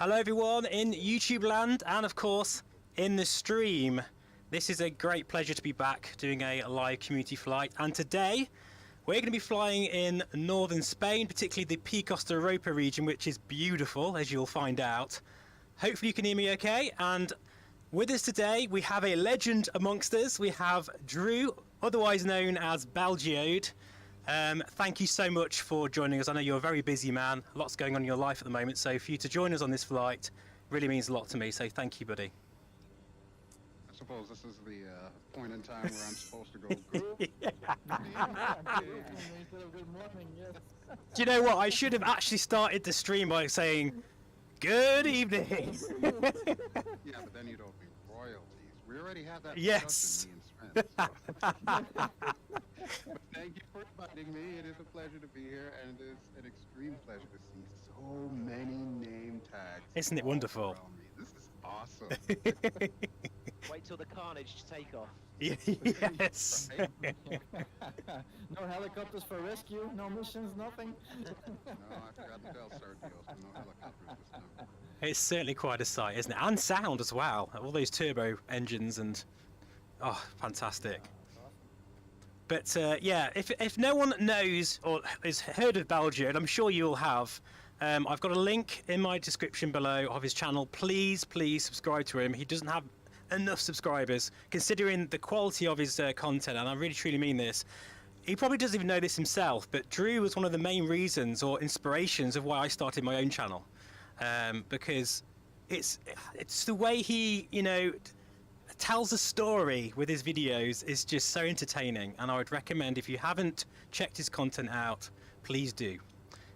Hello everyone in YouTube land and of course in the stream. This is a great pleasure to be back doing a live community flight, and today we're going to be flying in northern Spain, particularly the Picos de Europa region, which is beautiful, as you'll find out. Hopefully you can hear me okay. And with us today we have a legend amongst us. We have Drew, otherwise known as Balgeode. Thank you so much for joining us. I know you're a very busy man, lots going on in your life at the moment, so for you to join us on this flight really means a lot to me, so thank you, buddy. I suppose this is the point in time where I'm supposed to go good. Good morning, yes. Do you know what? I should have actually started the stream by saying good evening. Yeah, but then you'd owe me royalties. We already had that Yes. discussion, me and Spence, so. But thank you for inviting me. It is a pleasure to be here, and it is an extreme pleasure to see so many name tags. Isn't it wonderful? around me. This is awesome. Wait till the carnage to take off. Yes. Right? No helicopters for rescue, no missions, nothing. No, I forgot to tell Sergio, so no helicopters this time. It's certainly quite a sight, isn't it? And sound as well. All those turbo engines and... oh, fantastic. But yeah, if no one knows or has heard of Balgeode, I'm sure you'll have. I've got a link in my description below of his channel. Please subscribe to him. He doesn't have enough subscribers considering the quality of his content, and I really truly mean this. He probably doesn't even know this himself, but Drew was one of the main reasons or inspirations of why I started my own channel, because it's the way he, you know, tells a story with his videos is just so entertaining, and I would recommend, if you haven't checked his content out, please do.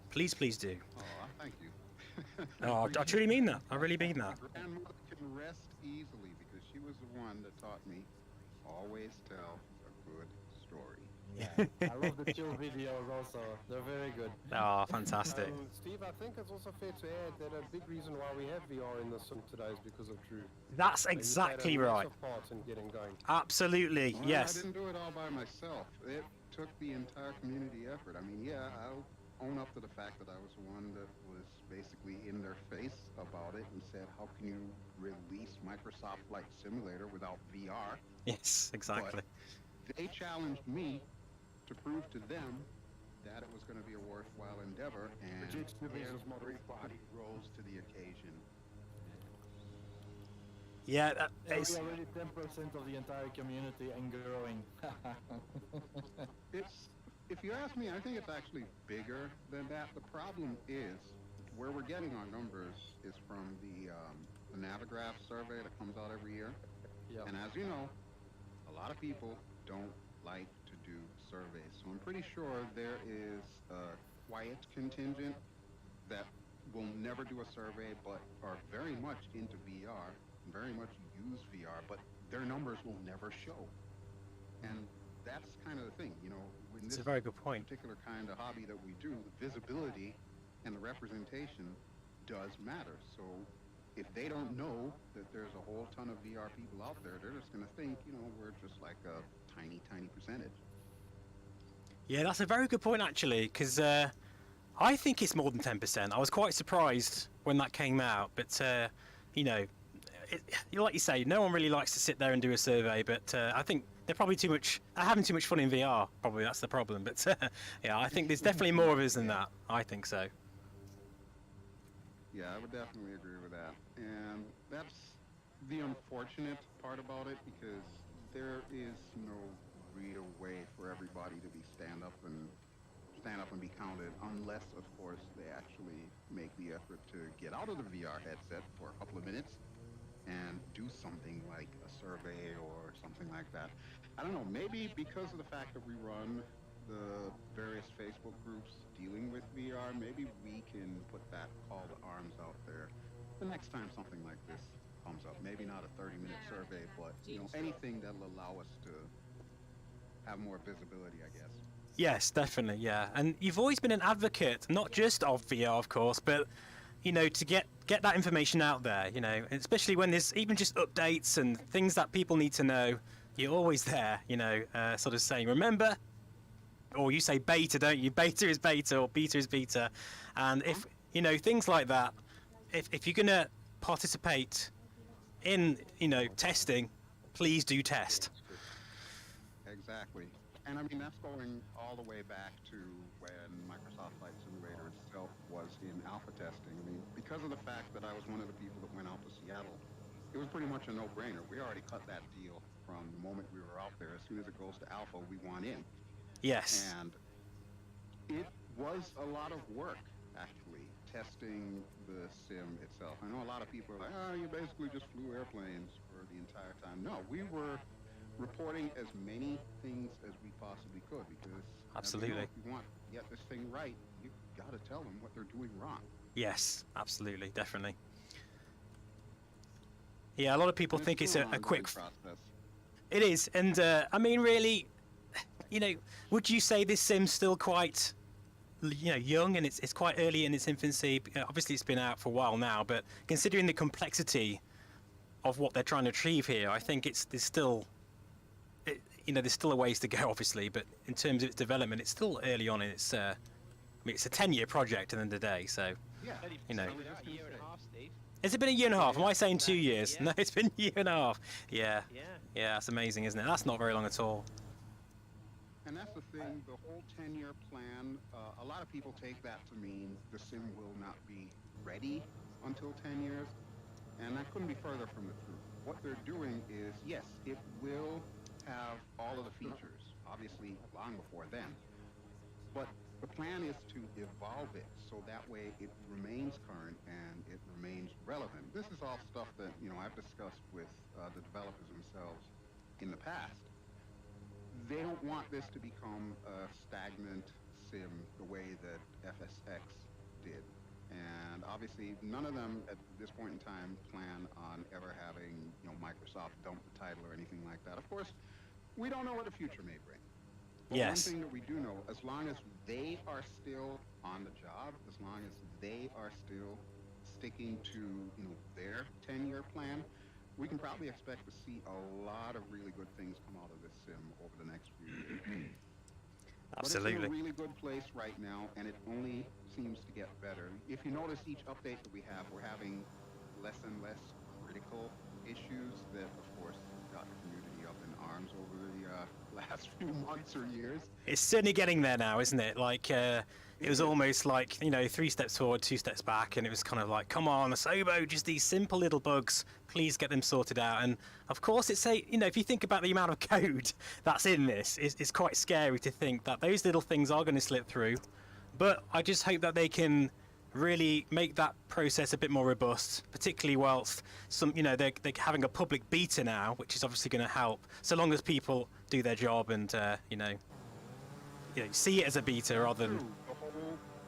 Please do. Oh, thank you. Oh, I truly mean that. I really mean that. My grandmother can rest easily because she was the one that taught me always tell a good story. Yeah, I love the chill videos also. They're very good. Oh, fantastic. Steve, I think it's also fair to add that a big reason why we have VR in the sim today is because of Drew. That's exactly right. Part in getting going. Absolutely, Well, yes. I didn't do it all by myself. It took the entire community effort. I mean, yeah, I'll own up to the fact that I was the one that was basically in their face about it and said, how can you release Microsoft Flight Simulator without VR? Yes, exactly. But they challenged me to prove to them that it was going to be a worthwhile endeavor, and everybody rose to the occasion. Yeah, We're it's, already 10% of the entire community and growing. If you ask me, I think it's actually bigger than that. The problem is, where we're getting our numbers is from the Navigraph survey that comes out every year. Yeah. And as you know, a lot of people don't like to do surveys. So I'm pretty sure there is a quiet contingent that will never do a survey but are very much into VR, very much use VR, but their numbers will never show. And that's kind of the thing, you know, in it's this a very good point. particular kind of hobby that we do, the visibility and the representation does matter. So if they don't know that there's a whole ton of VR people out there, they're just going to think, you know, we're just like a tiny percentage. Yeah, that's a very good point actually, because I think it's more than 10%. I was quite surprised when that came out, but you know, like you say, no one really likes to sit there and do a survey, but I think they're probably having too much fun in VR. Probably that's the problem. But yeah, I think there's definitely more of us than that. I think so. Yeah, I would definitely agree with that. And that's the unfortunate part about it, because there is no real way for everybody to be stand up and be counted, unless of course they actually make the effort to get out of the VR headset for a couple of minutes and do something like a survey or something like that. I don't know, maybe because of the fact that we run the various Facebook groups dealing with VR, maybe we can put that call to arms out there the next time something like this comes up. Maybe not a 30-minute survey, but you know, anything that'll allow us to have more visibility, I guess. Yes, definitely, yeah. And you've always been an advocate, not just of VR, of course, but you know, to get that information out there, you know, especially when there's even just updates and things that people need to know. You're always there, you know, sort of saying, remember, or you say beta, don't you? Beta is beta, or beta is beta. And if, you know, things like that, if you're gonna participate in, you know, testing, please do test. Exactly. And I mean, that's going all the way back to when Microsoft Flight Simulator itself was in alpha testing. I mean, because of the fact that I was one of the people that went out to Seattle, it was pretty much a no-brainer. We already cut that deal from the moment we were out there. As soon as it goes to alpha, we want in. Yes. And it was a lot of work, actually, testing the sim itself. I know a lot of people are like, oh, you basically just flew airplanes for the entire time. No, we were reporting as many things as we possibly could, because Absolutely. if you want to get this thing right, you got to tell them what they're doing wrong. Yes, absolutely, definitely. Yeah, a lot of people And think it's still a an quick... ongoing process. It is, and I mean, really, you know, would you say this sim's still quite, you know, young, and it's quite early in its infancy? Obviously, it's been out for a while now, but considering the complexity of what they're trying to achieve here, I think there's still, you know, there's still a ways to go, obviously. But in terms of its development, it's still early on in its. I mean, it's a 10-year project at the end of the day, so Yeah. you know. Only about a year and a half, Steve. Has it been a year and a half? Am I saying 2 years? Yeah. No, it's been a year and a half. Yeah, Yeah. yeah, that's amazing, isn't it? That's not very long at all. And that's the thing, the whole 10-year plan, a lot of people take that to mean the sim will not be ready until 10 years, and that couldn't be further from the truth. What they're doing is, yes, it will have all of the features, obviously long before then, but the plan is to evolve it so that way it remains current and it remains relevant. This is all stuff that, you know, I've discussed with the developers themselves in the past. They don't want this to become a stagnant sim the way that FSX did. And obviously, none of them at this point in time plan on ever having, you know, Microsoft dump the title or anything like that. Of course, we don't know what the future may bring. But Yes. one thing that we do know, as long as they are still on the job, as long as they are still sticking to, you know, their 10-year plan, we can probably expect to see a lot of really good things come out of this sim over the next few years. But it's in Absolutely. a really good place right now, and it only seems to get better. If you notice, each update that we have, we're having less and less critical issues that, of course, got the community up in arms over the last few months or years. It's certainly getting there now, isn't it? Like, it was almost like, you know, 3 steps forward, 2 steps back, and it was kind of like, come on, Asobo, just these simple little bugs, please get them sorted out. And of course, it's you know, if you think about the amount of code that's in this, it's quite scary to think that those little things are going to slip through. But I just hope that they can really make that process a bit more robust, particularly whilst some, you know, they're having a public beta now, which is obviously going to help, so long as people do their job and you know, see it as a beta rather than.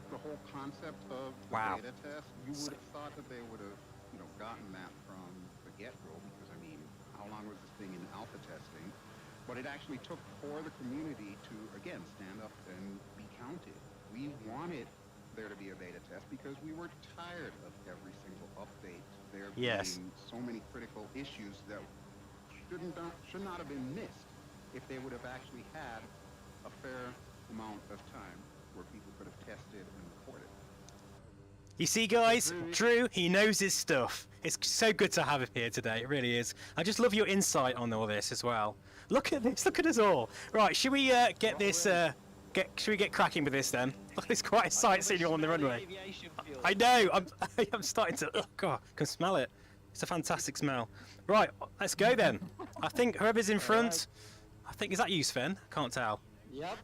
The whole concept of the Wow. beta test, you would have thought that they would have, you know, gotten that from the get-go, because I mean, how long was this thing in alpha testing? But it actually took for the community to, again, stand up and be counted. We wanted there to be a beta test because we were tired of every single update there Yes. being so many critical issues that should not have been missed if they would have actually had a fair amount of time where people could have tested and reported. You see, guys, Drew, he knows his stuff. It's so good to have him here today. It really is. I just love your insight on all this as well. Look at this. Look at us all. Right, should we get this? Should we get cracking with this then? Look, it's quite a sight seeing you on the runway. Aviation fuel. I know. I'm starting to. Oh God, I can smell it. It's a fantastic smell. Right, let's go then. I think whoever's in front. I think is that you, Sven? Can't tell. Yep.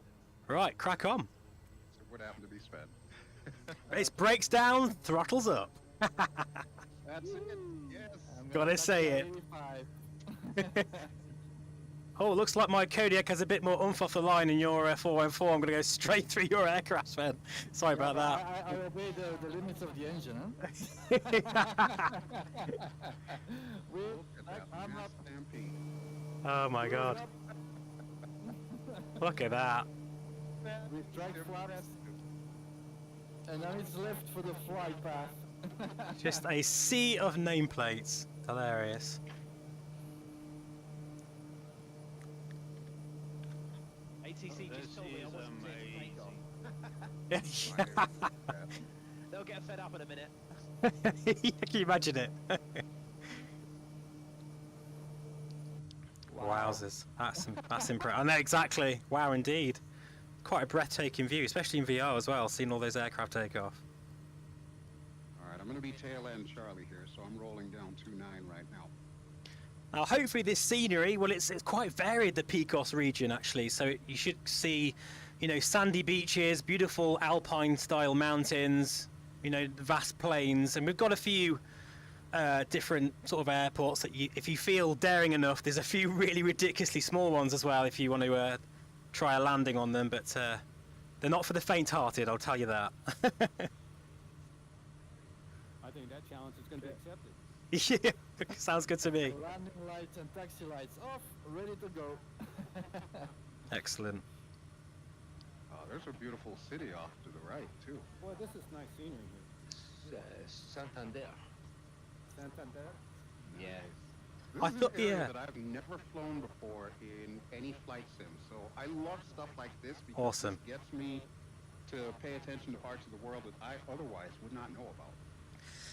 Right, crack on. So what happened to be spent? It's brakes down, throttles up. That's it. Yes. I'm Gotta gonna say touch it. 85. Oh, looks like my Kodiak has a bit more oomph off the line in your 414. I'm going to go straight through your aircraft, Sven. Sorry about that. I obey the limits of the engine, huh? I'm up. Stampede. Oh my God. Look at that. We drag flaps. And then it's left for the flight path. Just a sea of nameplates. Hilarious. ATC just told me I wasn't clear to take off. They'll get fed up in a minute. Can you imagine it? Wow. Wowzers, that's impressive. I know exactly. Wow, indeed. Quite a breathtaking view, especially in VR as well. Seeing all those aircraft take off. All right, I'm going to be tail end Charlie here, so I'm rolling down 2-9 right now. Now, hopefully, this scenery, well, it's quite varied, the Picos region actually. So you should see, you know, sandy beaches, beautiful alpine-style mountains, you know, vast plains, and we've got a few different sort of airports that if you feel daring enough, there's a few really ridiculously small ones as well if you want to try a landing on them, but they're not for the faint-hearted, I'll tell you that. I think that challenge is going to be accepted. Yeah, sounds good to me. Landing lights and taxi lights off, ready to go. Excellent. Oh, there's a beautiful city off to the right, too. Boy, this is nice scenery here. Santander. Santander? Yeah. This I is thought- an area yeah. that I've never flown before in any flight sim, so I love stuff like this because Awesome. it gets me to pay attention to parts of the world that I otherwise would not know about.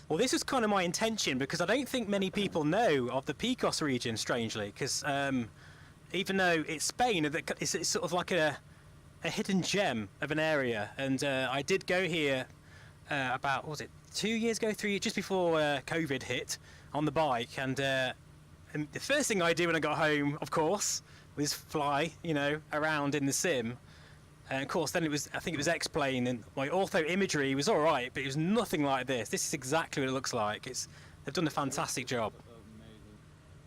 Well, this was kind of my intention because I don't think many people know of the Picos region, strangely, because even though it's Spain, it's sort of like a hidden gem of an area. And I did go here about, what was it, 2 years ago, 3 years, just before COVID hit, on the bike. And the first thing I did when I got home, of course, was fly, you know, around in the sim. And of course, then I think it was X-Plane, and my ortho imagery was all right, but it was nothing like this. This is exactly what it looks like. They've done a fantastic job.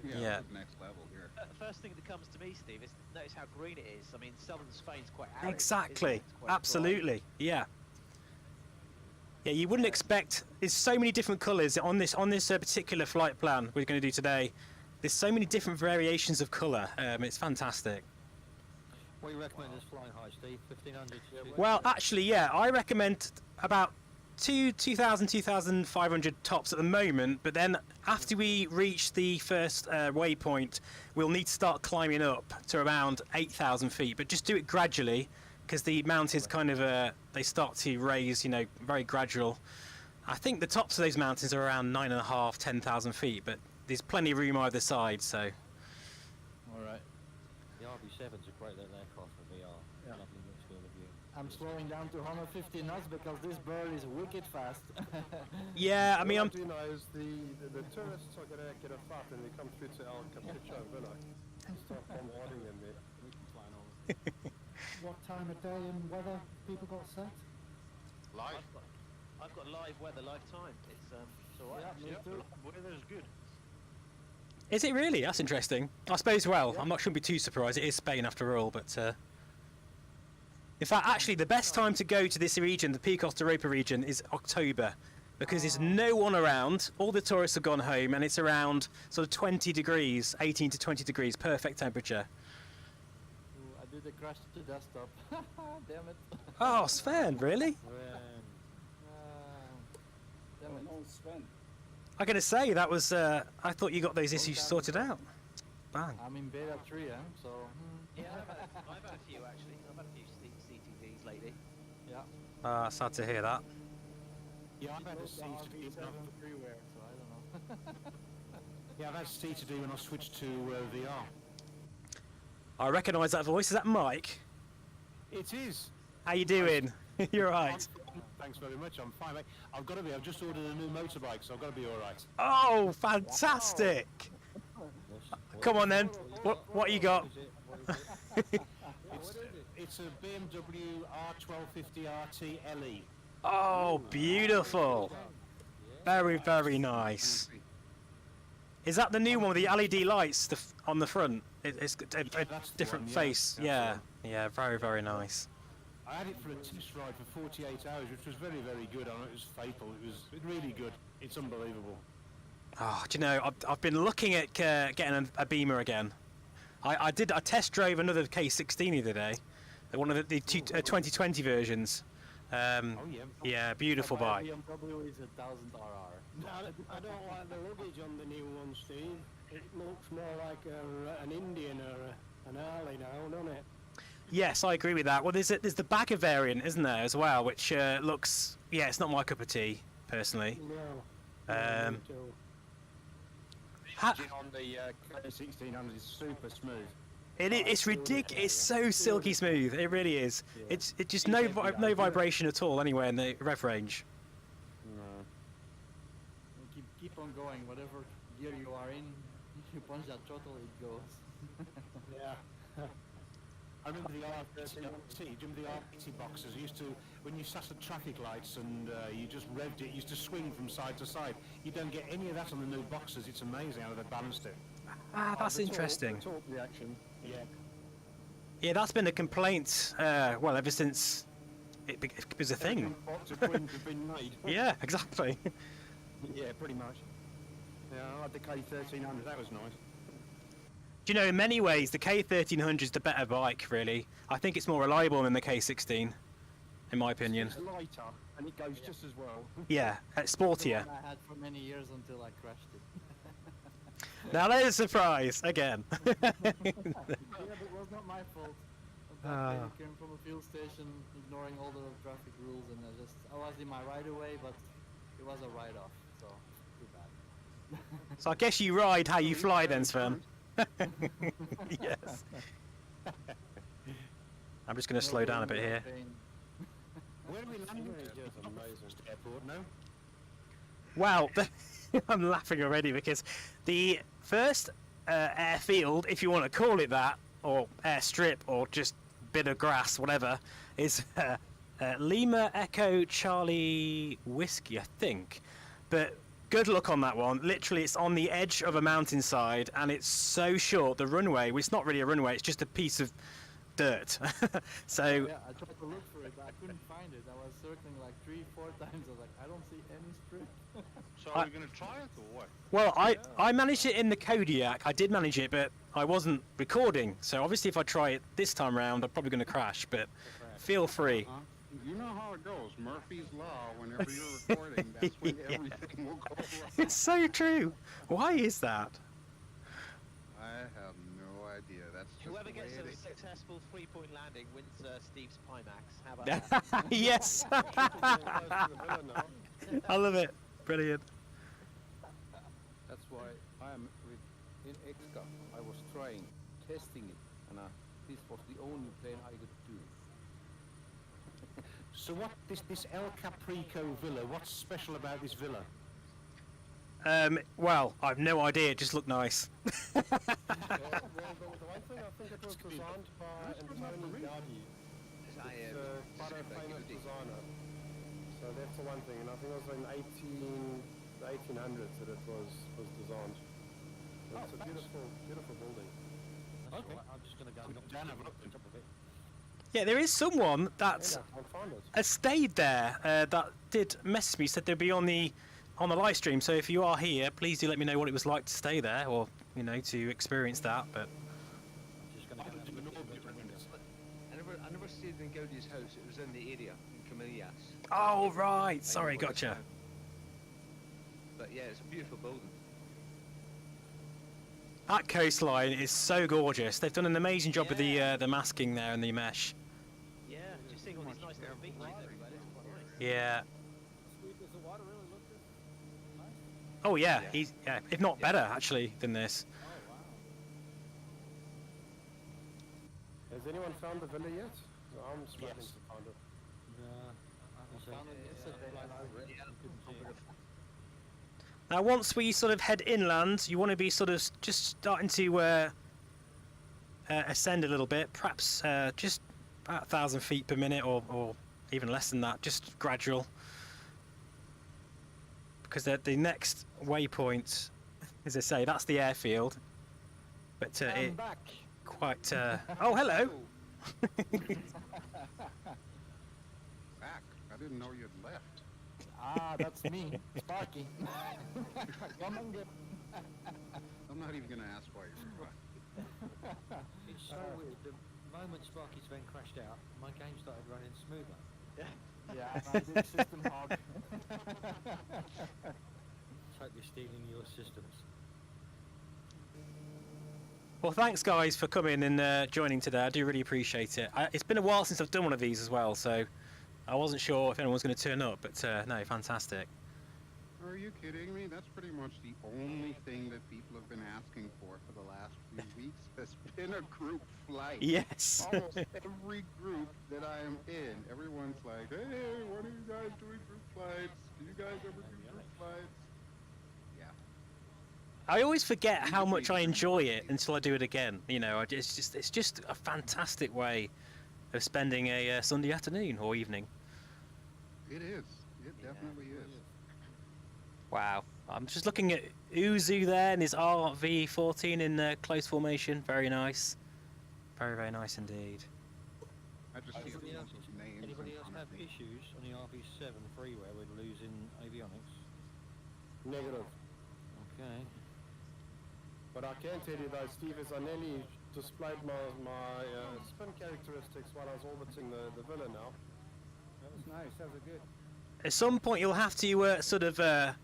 Amazing. Yeah. This is next level here. The first thing that comes to me, Steve, is notice how green it is. I mean, southern Spain's quite arid. Exactly. isn't it? It's quite dry. Absolutely. Yeah. Yeah, you wouldn't expect. There's so many different colours on this particular flight plan we're going to do today. There's so many different variations of colour. It's fantastic. What do you recommend is flying high, Steve? 1500? Well, actually, yeah, I recommend about 2,000, 2,500 tops at the moment. But then after we reach the first waypoint, we'll need to start climbing up to around 8,000 feet. But just do it gradually, because the mountains kind of they start to raise, you know, very gradual. I think the tops of those mountains are around 9,500, 10,000 feet, but there's plenty of room either side. So. Alright. The RB7's a great little aircraft for VR. Lovely mixed field of view. I'm slowing down to 150 knots because this bird is wicked fast. Yeah, I mean, What I do know is the tourists are going to get a fat and they come through to El Capricho Villa. Start bombarding them there. We can fly over. What time of day and weather people got set? Live. I've got live weather, live time. It's all right. Yeah, me too. Weather's good. Is it really? That's interesting. I suppose, well, I'm not shouldn't be too surprised. It is Spain after all, but in fact, actually, the best time to go to this region, the Picos de Europa region, is October, because there's no one around. All the tourists have gone home, and it's around sort of 20 degrees, 18 to 20 degrees, perfect temperature. Ooh, I did a crash to desktop. Damn it. Oh, Sven, really? Damn it. I'm going to say that was. I thought you got those issues sorted out. Bang. I'm in beta 3, so... Yeah, I've had a few actually. I've had a few CTVs lately. Yeah. Sad to hear that. Yeah, I've had a C to do. Freeware, so I don't know. Yeah, I've had C to do when I switched to VR. I recognise that voice. Is that Mike? It is. How you doing? You're right. Thanks very much. I'm fine, mate. I've got to be. I've just ordered a new motorbike, so I've got to be all right. Oh, fantastic! Come on then. What you got? It's a Bmw R1250rt LE. Oh, beautiful. Very, very nice. Is that the new one with the LED lights on the front? It's a That's the different one, yeah. face. That's the Yeah, one. yeah, very, very nice. I had it for a test ride for 48 hours, which was very, very good. I know it was fatal. It was really good. It's unbelievable. Oh, do you know, I've been looking at getting a Beamer again. I test drove another K16 the other day, one of the 2020 versions. Oh yeah. Yeah, beautiful bike. BMW is 1,000 RR. I don't like the luggage on the new one, Steve. It looks more like an Indian or an Harley now, doesn't it? Yes, I agree with that. Well, there's the bagger variant, isn't there, as well, which looks, yeah, it's not my cup of tea, personally. No. Engine on the K1600 is super smooth. It's ridiculous. It's so silky smooth. It really is. Yeah. It's just no vibration at all anywhere in the rev range. No. Keep on going. Whatever gear you are in, you punch that throttle, it goes. Yeah. I remember the R13, remember the R80 boxes used to, when you sat at traffic lights and you just revved it, used to swing from side to side. You don't get any of that on the new boxes. It's amazing how they've balanced it. Ah, that's interesting. Torque reaction. Yeah. Yeah, that's been a complaint. Well, ever since it was a thing. Lots of twins have been made. Yeah, exactly. Yeah, pretty much. Yeah, I like the K1300. That was nice. Do you know, in many ways, the K1300 is the better bike, really. I think it's more reliable than the K16, in my opinion. It's lighter and it goes just as well. Yeah, it's The sportier. one I had for many years until I crashed it. Now there's a surprise, again. Yeah, but it was not my fault. I came from a fuel station, ignoring all the traffic rules, and I was in my right of way, but it was a write-off, so too bad. So I guess you ride how you fly then, Sven. Yes. I'm just going to slow down a bit here. Where are we landing? Yeah, it's amazing. Airport, no? Wow, I'm laughing already because the first airfield, if you want to call it that, or airstrip, or just bit of grass, whatever, is Lima Echo Charlie Whiskey, I think. But good luck on that one. Literally, it's on the edge of a mountainside, and it's so short. The runway, well, it's not really a runway; it's just a piece of dirt. So Yeah, I tried to look for it, but I couldn't find it. I was circling like 3-4 times. I was like, I don't see any strip. So are we going to try it or what? well, I managed it in the Kodiak. I did manage it, but I wasn't recording. So obviously, if I try it this time round, I'm probably going to crash. But feel free. You know how it goes. Murphy's Law, whenever you're recording, that's when Yeah. everything will go wrong. It's so true. Why is that? I have no idea. That's just Whoever the way gets it a is. successful 3-point landing wins Steve's Pimax. How about that? Yes. I love it. Brilliant. That's why I am in XCAP. I was trying, testing it, and this was the only plane I could do. So what, this El Caprico villa, what's special about this villa? Well, I've no idea. It just looked nice. Well, the one thing I think it was designed by Antonio Gaudi. It's quite a famous designer. So that's the one thing, and I think it was in the 1800s that it was designed. It's a beautiful building. Okay. I'm just going to go down and look on top of it. Yeah, there is someone that I'll find it. has stayed there that did message me, said they'd be on the live stream. So if you are here, please do let me know what it was like to stay there, or to experience that. But I'm just going to go down and look at the windows. I never stayed in Gaudi's house. It was in the area, in Camillas. oh right, sorry, gotcha. But yeah, it's a beautiful building. That coastline is so gorgeous. They've done an amazing job with the masking there and the mesh. Yeah, just seeing all these nice little beach lanes everywhere. It's quite nice. Yeah. Sweet, does the water really look this nice? Oh yeah, he's if not better actually than this. Oh, wow. Has anyone found the villa yet? No, I'm struggling to find it. No, I haven't seen Found it it. yesterday. Now, once we sort of head inland, you want to be sort of just starting to ascend a little bit, perhaps just about 1,000 feet per minute, or even less than that, just gradual. Because the next waypoint, as I say, that's the airfield. But I'm it back. quite. Oh, hello. Back. I didn't know you'd left. Ah, that's me, Sparky. Come and get. I'm not even going to ask why you're back. It's so weird. The moment Sparky Sven crashed out, my game started running smoother. Yeah, I'm a big system hog. Totally stealing your systems. Well, thanks guys for coming and joining today. I do really appreciate it. It's been a while since I've done one of these as well, so I wasn't sure if anyone was going to turn up, but no, fantastic. Are you kidding me? That's pretty much the only thing that people have been asking for the last few weeks has been a group flight. Yes. Almost every group that I am in, everyone's like, hey, when are you guys doing group flights? Do you guys ever do group flights? Yeah. I always forget how much I enjoy it until I do it again. You know, it's just a fantastic way of spending a Sunday afternoon or evening. It is. It definitely is. Wow. I'm just looking at Uzu there and his RV14 in close formation. Very nice. Very, very nice indeed. I just see a bunch of names. Anybody else have issues on the RV7 freeway with losing avionics? Negative. Okay. But I can tell you though, Steve, is I nearly displayed my spin characteristics while I was orbiting the villa now. That was nice. That was good. At some point you'll have to sort of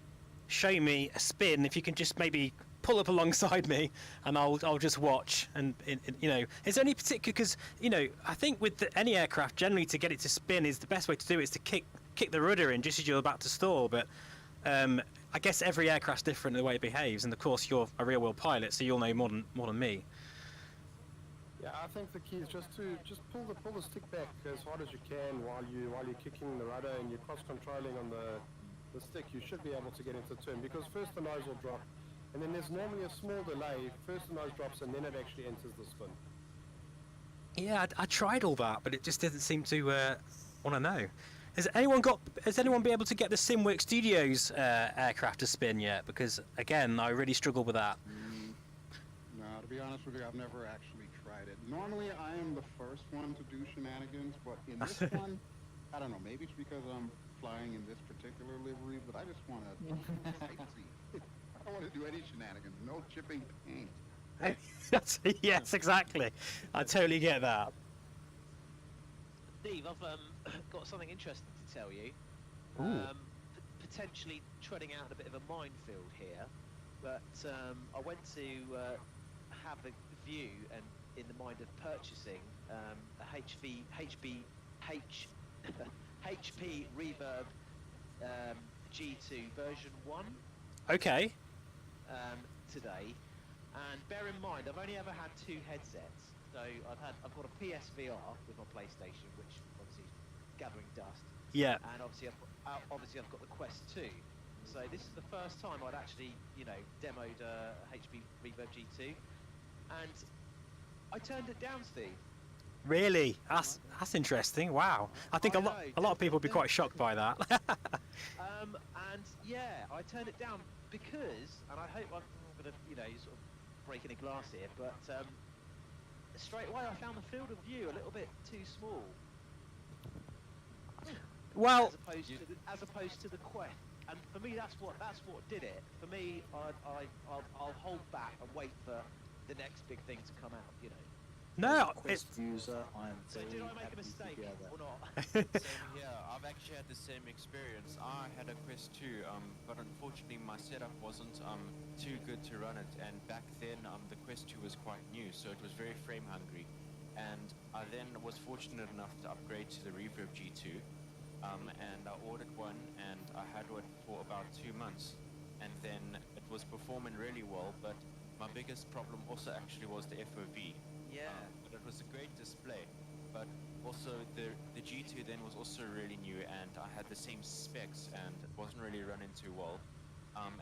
show me a spin. If you can just maybe pull up alongside me and I'll just watch. And you know, is there any particular, because you know, I think with any aircraft generally to get it to spin is the best way to do it is to kick the rudder in just as you're about to stall. But I guess every aircraft's different in the way it behaves, and of course you're a real world pilot, so you'll know more than me. Yeah, I think the key is just pull the stick back as hard as you can while you're kicking the rudder and you're cross controlling on the stick. You should be able to get into turn, because first the nose will drop, and then there's normally a small delay. First the nose drops and then it actually enters the spin. Yeah, I tried all that, but it just didn't seem to want to know. Has anyone been able to get the Simwork Studios aircraft to spin yet? Because again, I really struggle with that. No, to be honest with you, I've never actually tried it. Normally, I am the first one to do shenanigans, but in this one, I don't know. Maybe it's because I'm flying in this particular livery, but I just want to sightsee. I don't want to do any shenanigans. No chipping paint. Yes, exactly. I totally get that. Steve, I've got something interesting to tell you. Potentially treading out a bit of a minefield here, but I went to have a view and in the mind of purchasing a HP Reverb G2 version 1. Okay. Today, and bear in mind I've only ever had 2 headsets. So I've got a PSVR with my PlayStation, which obviously is gathering dust. Yeah. And obviously I've got the Quest 2. So this is the first time I'd actually, you know, demoed HP Reverb G2, and I turned it down, Steve. Really? That's interesting. Wow. I think a lot of people would be quite shocked by that. And yeah, I turned it down because, and I hope I'm going to, you know, sort of break any glass here, but straight away I found the field of view a little bit too small. Well, as opposed to the Quest, and for me that's what did it. For me, I'll hold back and wait for the next big thing to come out. You know. No, Quest user, I am so very did I make a happy to mistake hear that. or not? Same here. I've actually had the same experience. I had a Quest 2, but unfortunately my setup wasn't too good to run it. And back then, the Quest 2 was quite new, so it was very frame hungry. And I then was fortunate enough to upgrade to the Reverb G2, and I ordered one, and I had it for about 2 months, and then it was performing really well. But my biggest problem also actually was the FOV. Yeah. But it was a great display, but also the G2 then was also really new, and I had the same specs, and it wasn't really running too well.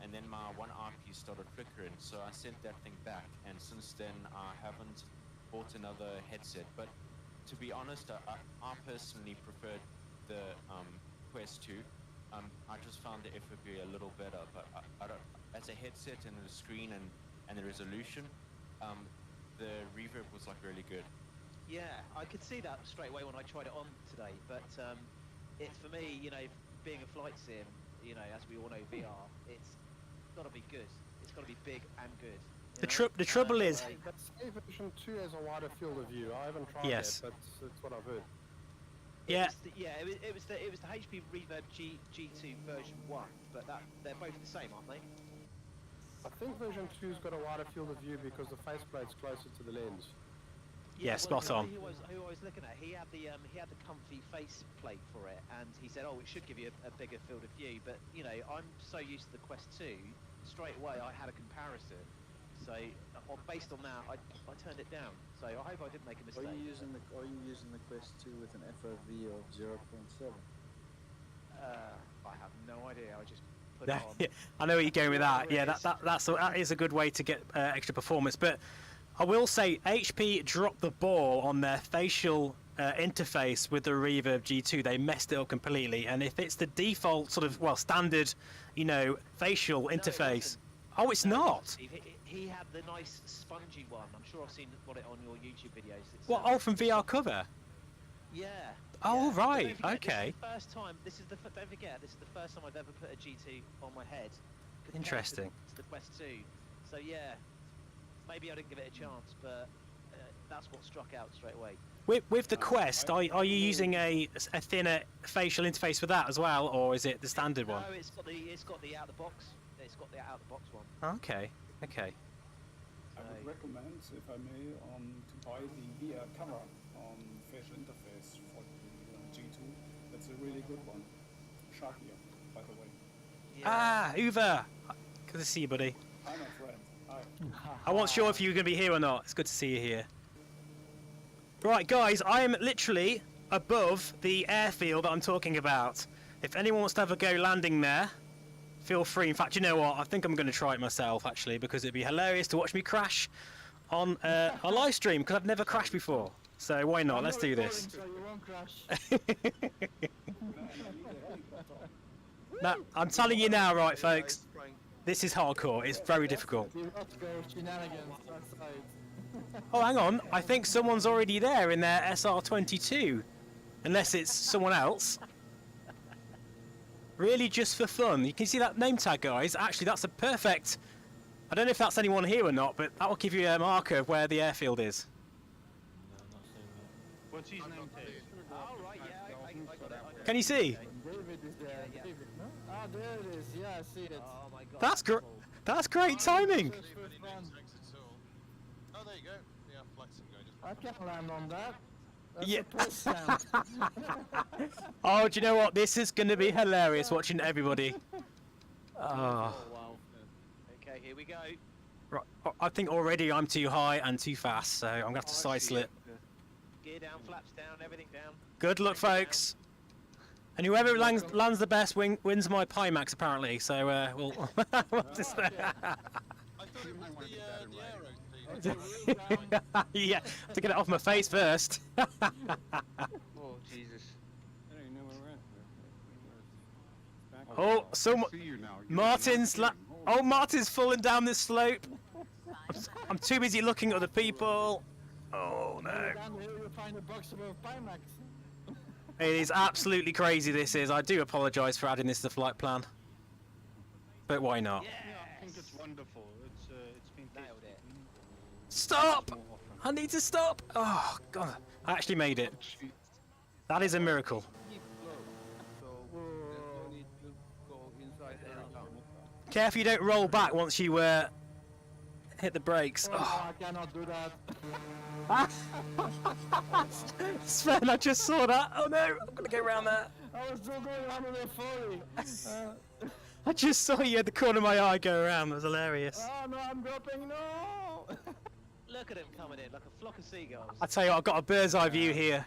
And then my one eyepiece started flickering, so I sent that thing back, and since then I haven't bought another headset. But to be honest, I personally preferred the Quest 2. I just found the FOV a little better, but I don't, as a headset and the screen and the resolution, the reverb was like really good. Yeah, I could see that straight away when I tried it on today, but it's for me, you know, being a flight sim, you know, as we all know, VR, it's got to be good. It's got to be big and good. the trouble is. But version 2 has a wider field of view. I haven't tried Yes. that, but it's what I've heard. Yeah. It was the HP Reverb G2 version 1, but they're both the same, aren't they? I think version 2's got a wider field of view because the faceplate's closer to the lens. Yeah, spot well, on. Who I was looking at, he had the comfy face plate for it, and he said, "Oh, it should give you a bigger field of view." But you know, I'm so used to the Quest 2, straight away I had a comparison. So based on that, I turned it down. So I hope I didn't make a mistake. Are you using the Quest 2 with an FOV of 0.7? I have no idea. I just put it on. I know where you're going with that. Yeah, that is a good way to get extra performance. But I will say HP dropped the ball on their facial interface with the Reverb G2. They messed it up completely. And if it's the default sort of, well, standard, you know, facial interface. Oh, it's not. He had the nice spongy one. I'm sure I've seen it on your YouTube videos. It's, What? Oh, from VR cover. Yeah. Oh, yeah. right. Don't forget, Okay. This is the first time. Don't forget. This is the first time I've ever put a G2 on my head. compared Interesting. To the Quest 2. So yeah, maybe I didn't give it a chance, but that's what struck out straight away. With the Quest, are you using a thinner facial interface for that as well, or is it the standard one? No, it's got the out of the box. It's got the out of the box one. Okay. Okay. I would recommend, if I may, to buy the VR camera facial interface for the G2. That's a really good one. Sharkier, by the way. Yeah. Ah, Uwe! Good to see you, buddy. Hi, my friend. Hi. I wasn't sure if you were going to be here or not. It's good to see you here. Right, guys, I am literally above the airfield that I'm talking about. If anyone wants to have a go landing there, feel free. In fact, you know what? I think I'm going to try it myself, actually, because it'd be hilarious to watch me crash on a live stream, because I've never crashed before. So why not? Let's do this. So you won't crash. Now, I'm telling you now, right, folks, this is hardcore. It's very difficult. You not go shenanigans outside. Oh, hang on. I think someone's already there in their SR22. Unless it's someone else. Really just for fun. You can see that name tag, guys. Actually, that's a perfect... I don't know if that's anyone here or not, but that will give you a marker of where the airfield is. What's his name, Ted? Oh, right, yeah, I got it. Can you see? David is there. Yeah. David, no? Ah, there it is. Yeah, I see it. Oh my god. That's great. That's great timing. Oh, there you go. Yeah, flexing going. I can land on that. That's Yeah. a plus stand. Oh, do you know what? This is going to be hilarious watching everybody. Oh. Wow. Okay, here we go. Right. I think already I'm too high and too fast, so I'm going to have to side slip. Gear down, flaps down, everything down. Good luck, folks. And whoever lands the best wins my Pimax, apparently. So we'll. we'll just, I thought it was the Aero. yeah, to get it off my face first. Oh, Jesus. I don't even know where we're at. Oh, someone. I see you now. Martin's. Oh, Martin's falling down this slope. I'm too busy looking at other people. Oh no. Down here you'll find a box of Pimax. It is absolutely crazy. This is. I do apologise for adding this to the flight plan. But why not? Yeah, I think it's wonderful. It's been Nailed it. Stop! I need to stop. Oh god, I actually made it. That is a miracle. Keep low. So there's no need to go inside the aircraft. Careful you don't roll back once you hit the brakes. Oh, Oh. I cannot do that. Sven, I just saw that. Oh no, I'm gonna go around that. I was still going 140. I just saw you at the corner of my eye go around. It was hilarious. Oh no, I'm dropping. No. Look at him coming in like a flock of seagulls. I tell you what, I've got a bird's eye view here.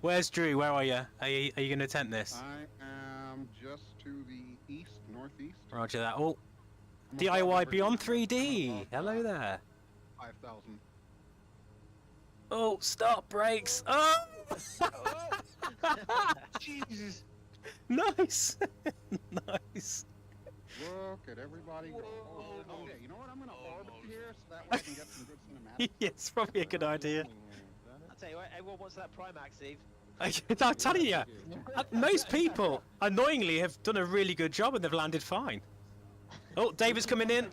Where's Drew? Where are you? Are you going to attempt this? I am just to the east, northeast. Roger that. Oh, I'm DIY about Beyond everything. 3D. Hello there. 5,000. Oh, stop, brakes. Oh! Jesus. Nice. Nice. Look at everybody go. Oh, okay, you know what? I'm going to orbit here so that way I can get some good cinematics. Yeah, it's probably a good idea. I'll tell you what, everyone wants that Primax, Eve. I'm telling you, most people, annoyingly, have done a really good job and they've landed fine. Oh, David's coming in.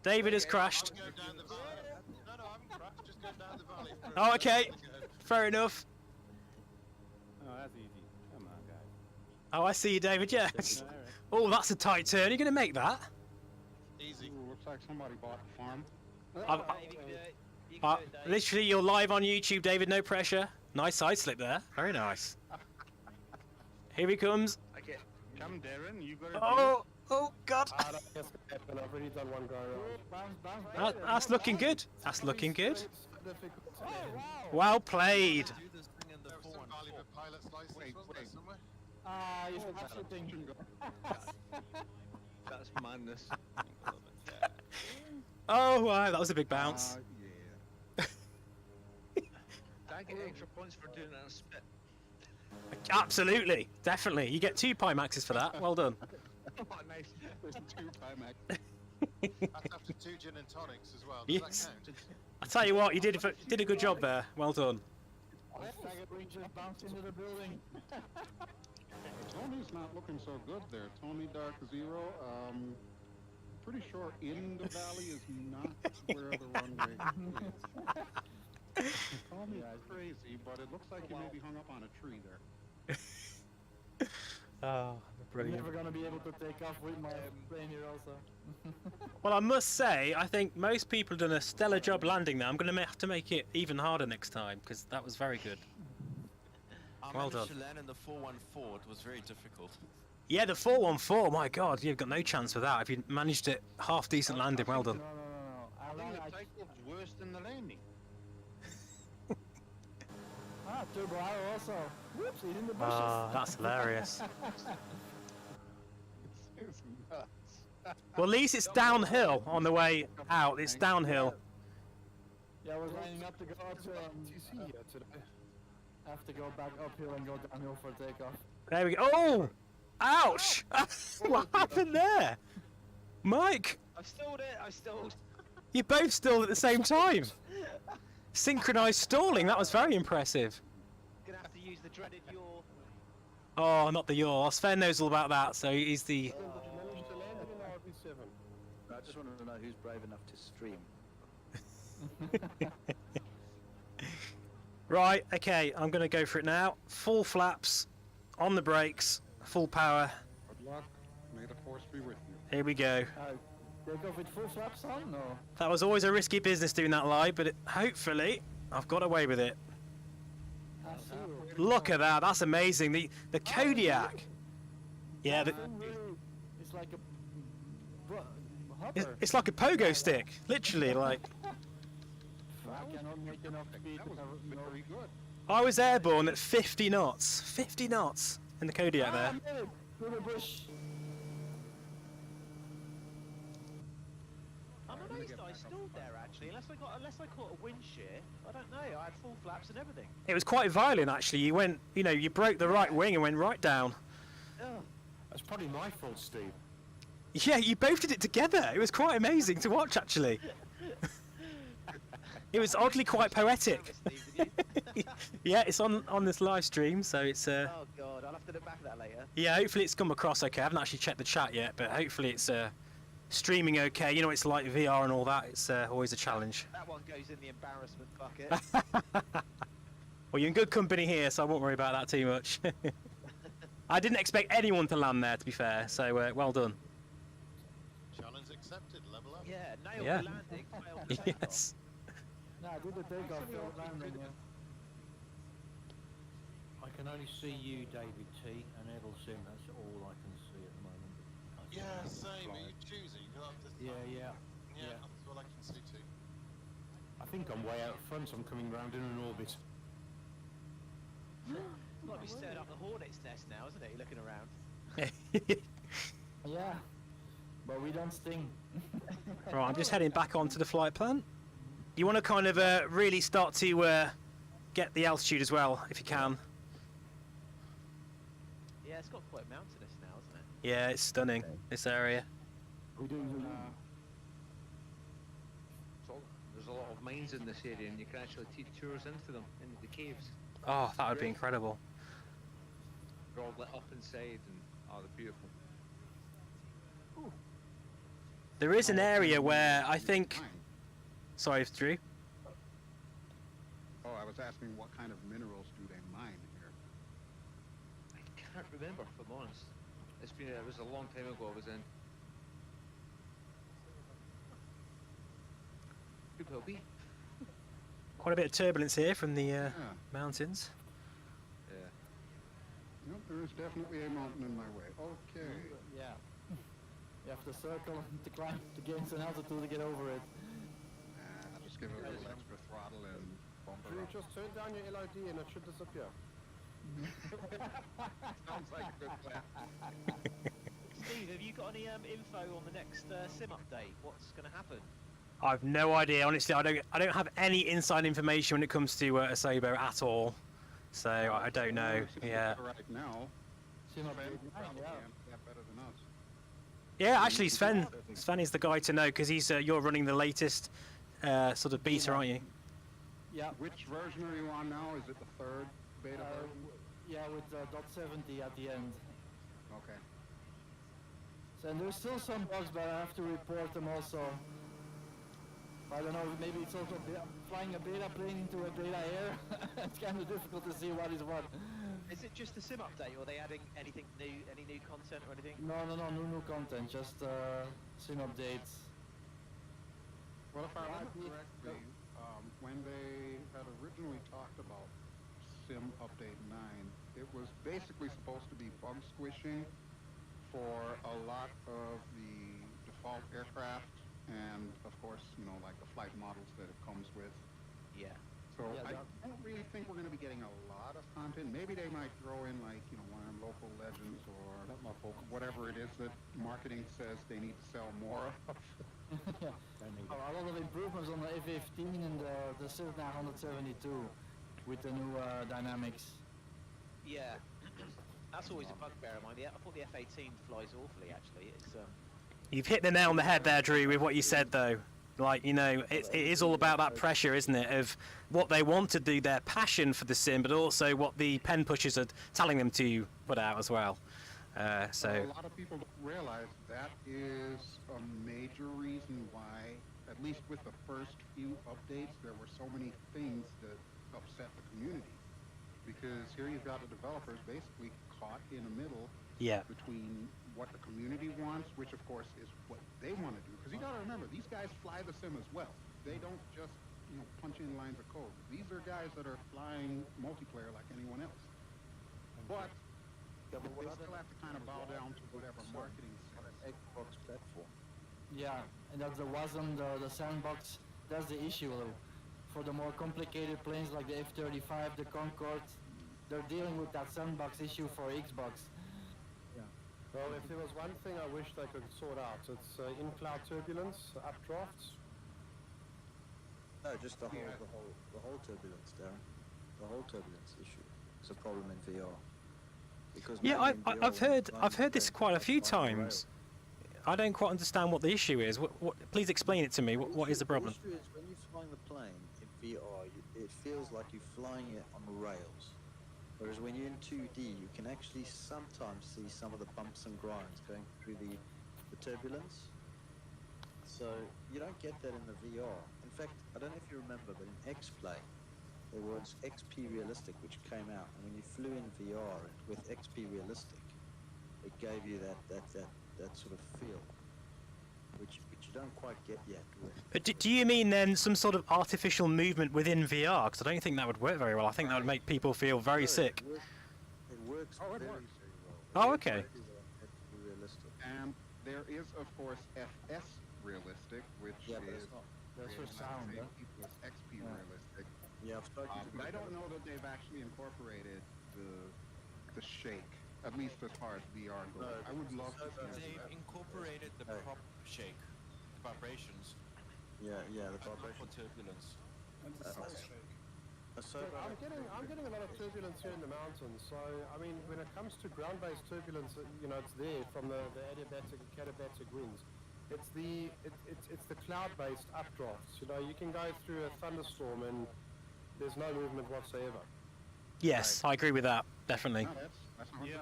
David has crashed. Go down the valley. No, I haven't crashed. Just go down the valley. Oh, okay. Fair enough. Oh, that's easy. Come on, guys. Oh, I see you, David. Yeah. Oh, that's a tight turn. Are you going to make that? Easy. Ooh, looks like somebody bought a farm. I've- Eve, You can do it, Dave. Literally, you're live on YouTube, David. No pressure. Nice side slip there. Very nice. Here he comes. Okay, come, Darren. You gotta Oh, oh God. That's gonna happen. I've already done one go around. That's looking good. That's looking good. Difficult to Oh, get in. wow. Well played. Do this thing in the 414. Wait, wait. Ah, he's shooting. That's madness. Oh wow, that was a big bounce. Yeah. I get extra points for doing it on a spit. Absolutely, definitely. You get 2 pie maxes for that. Well done. Oh, nice. There's 2 pie max. That's after 2 gin and tonics as well. Does Yes. that count? I tell you what, you did a good job there. Well done. We just bounced into the building. Tony's not looking so good there. Tony Dark Zero. Pretty sure in the valley is not where the runway is. Tony's crazy, but it looks like you may be hung up on a tree there. Oh, I'm brilliant. never gonna be able to take off with my plane here also. Well, I must say, I think most people have done a stellar job landing there. I'm going to have to make it even harder next time because that was very good. I Well managed done. to land in the 414. It was very difficult. Yeah, the 414. My God, you've got no chance with that. If you managed it half decent landing, well done. No. I think the takeoff's worse than the landing. Ah, Turbo Aero also. Whoops, he's in the bushes. Ah, that's hilarious. It's nuts. Well, at least it's downhill on the way out. It's downhill. Yeah, I was lining up to go up to TC here today. I have to go back uphill and go downhill for takeoff. There we go. Oh! Ouch! What happened there? Mike, I've stalled it. I've stalled. you both stalled at the same time. Synchronized stalling. That was very impressive. Gonna have to use the dreaded yaw. Oh, not the yaw. Sven knows all about that, so he's the... Did you manage to land it in RB7? I just wanted to know who's brave enough to stream. Right, okay, I'm going to go for it now. Full flaps, on the brakes, full power. Good luck. May the force be with you. Here we go. Take off with full flaps on? No. That was always a risky business doing that live, but hopefully I've got away with it. I see you. Look at that, that's amazing. The Kodiak. Yeah, It's like a it's like a pogo stick, literally. Like, I cannot make enough speed. That was very good. I was airborne at 50 knots. 50 knots in the Kodiak there. Through the bush. I'm amazed I stalled there actually. Unless I caught a wind shear. I don't know. I had full flaps and everything. It was quite violent actually. You went, you broke the right wing and went right down. Oh. That's probably my fault, Steve. Yeah, you both did it together. It was quite amazing to watch actually. It was oddly quite poetic. Yeah, it's on this live stream, so it's Oh god, I'll have to look back at that later. yeah, hopefully it's come across okay. I haven't actually checked the chat yet, but hopefully it's streaming okay. You know, it's like VR and all that. It's always a challenge. That one goes in the embarrassment bucket. Well, you're in good company here, so I won't worry about that too much. I didn't expect anyone to land there, to be fair. So well done. Challenge accepted. Level up. Yeah, nailed Yeah. the landing, failed the takeoff. Yes. No, I did the takeoff, failed landing, yeah. I can only see you, David T, and Edel Sim. That's all I can see at the moment. Yeah, same. Are you choosing? Yeah. That's all I can see too. I think I'm way out front. I'm coming round in an orbit. Might be stirred up the hornet's nest now, isn't it? You're looking around. Yeah, but we don't sting. Right, I'm just heading back onto the flight plan. You want to kind of really start to get the altitude as well, if you can. Yeah, it's got quite mountainous now, isn't it? Yeah, it's stunning, this area. We do. So there's a lot of mines in this area, and you can actually take tours into them, into the caves. Oh, that would be incredible. They're all lit up inside, and they're beautiful. There is an area where I think... Sorry, Drew. Oh, I was asking what kind of minerals do they mine here? I can't remember, if I'm honest. It was a long time ago I was in. Could well be. Quite a bit of turbulence here from the mountains. Yeah. Nope, there is definitely a mountain in my way. Okay. Yeah. You have to circle to climb to gain some altitude to get over it. I'll just give it a little extra throttle and bump her You up. just turn down your LID and it should disappear. Sounds like a good plan. Steve, have you got any info on the next sim update? What's going to happen? I've no idea. Honestly, I don't have any inside information when it comes to Asobo at all. So I don't know. Yeah. Right now, Sim Sven update 9, probably yeah. can't that better than us. Yeah, actually, Sven is the guy to know because he's you're running the latest sort of beta, aren't you? Yeah. Which version are you on now? Is it the third beta version? Yeah, with .70 at the end. Okay. So and there's still some bugs, but I have to report them also. I don't know, maybe it's also flying a beta plane into a beta air. It's kind of difficult to see what is what. Is it just the sim update, or are they adding anything new, any new content or anything? No, new content, just sim updates. Well, if I remember correctly, when they had originally talked about Sim Update 9, it was basically supposed to be bug squishing for a lot of the default aircraft and, of course, you know, like the flight models that it comes with. Yeah. So Yeah, I don't really think we're going to be getting a lot of content. Maybe they might throw in, like, you know, one of them local legends or whatever it is that marketing says they need to sell more of. Yeah. A lot of improvements on the F-15 and the Civ 972 with the new dynamics. Yeah. That's always a bugbear of mine. I thought the F-18 flies awfully, actually. It's You've hit the nail on the head there, Drew, with what you said, though. Like, you know, it is all about that pressure, isn't it, of what they want to do, their passion for the sim, but also what the pen pushers are telling them to put out as well. So a lot of people don't realize that is a major reason why, at least with the first few updates, there were so many things that upset the community. Because here you've got the developers basically caught in the middle between what the community wants, which of course is what they want to do. Because you got to remember, these guys fly the sim as well. They don't just, you know, punch in lines of code. These are guys that are flying multiplayer like anyone else. But they still have to kind of bow down to whatever marketing says. Xbox platform. Yeah, and that's the WASM, the sandbox. That's the issue, though. For the more complicated planes like the F-35, the Concorde, they're dealing with that sandbox issue for Xbox. Well, if there was one thing I wish they could sort out, it's in-cloud turbulence, updrafts. No, just the whole turbulence, Darren. The whole turbulence issue. It's a problem in VR. Because yeah, I've heard this quite a few times. I don't quite understand what the issue is. Please explain it to me. What is the problem? The issue is when you're flying the plane in VR, it feels like you're flying it on rails. Whereas when you're in 2D, you can actually sometimes see some of the bumps and grinds going through the turbulence. So you don't get that in the VR. In fact, I don't know if you remember, but in X-Play, there was XP Realistic, which came out, and when you flew in VR with XP Realistic, it gave you that sort of feel, which you don't quite get yet. But do you mean then some sort of artificial movement within VR? Because I don't think that would work very well. I think that would make people feel very sick. It works very well. Oh, okay. Realistic. And there is, of course, FS Realistic, which is That's for sound, same huh? people as XP Realistic. Yeah, I've spoken to But I don't know that they've actually incorporated the shake, at least as far as VR goes. I would love to see They've that. incorporated the prop shake, the vibrations. Yeah, the Not vibration. for turbulence. And the sound shake. I'm getting a lot of turbulence here in the mountains. So I mean, when it comes to ground-based turbulence, you know, it's there from the adiabatic and katabatic winds. It's the cloud-based updrafts. You know, you can go through a thunderstorm and there's no movement whatsoever. Yes, I agree with that. Definitely. No, that's 100%.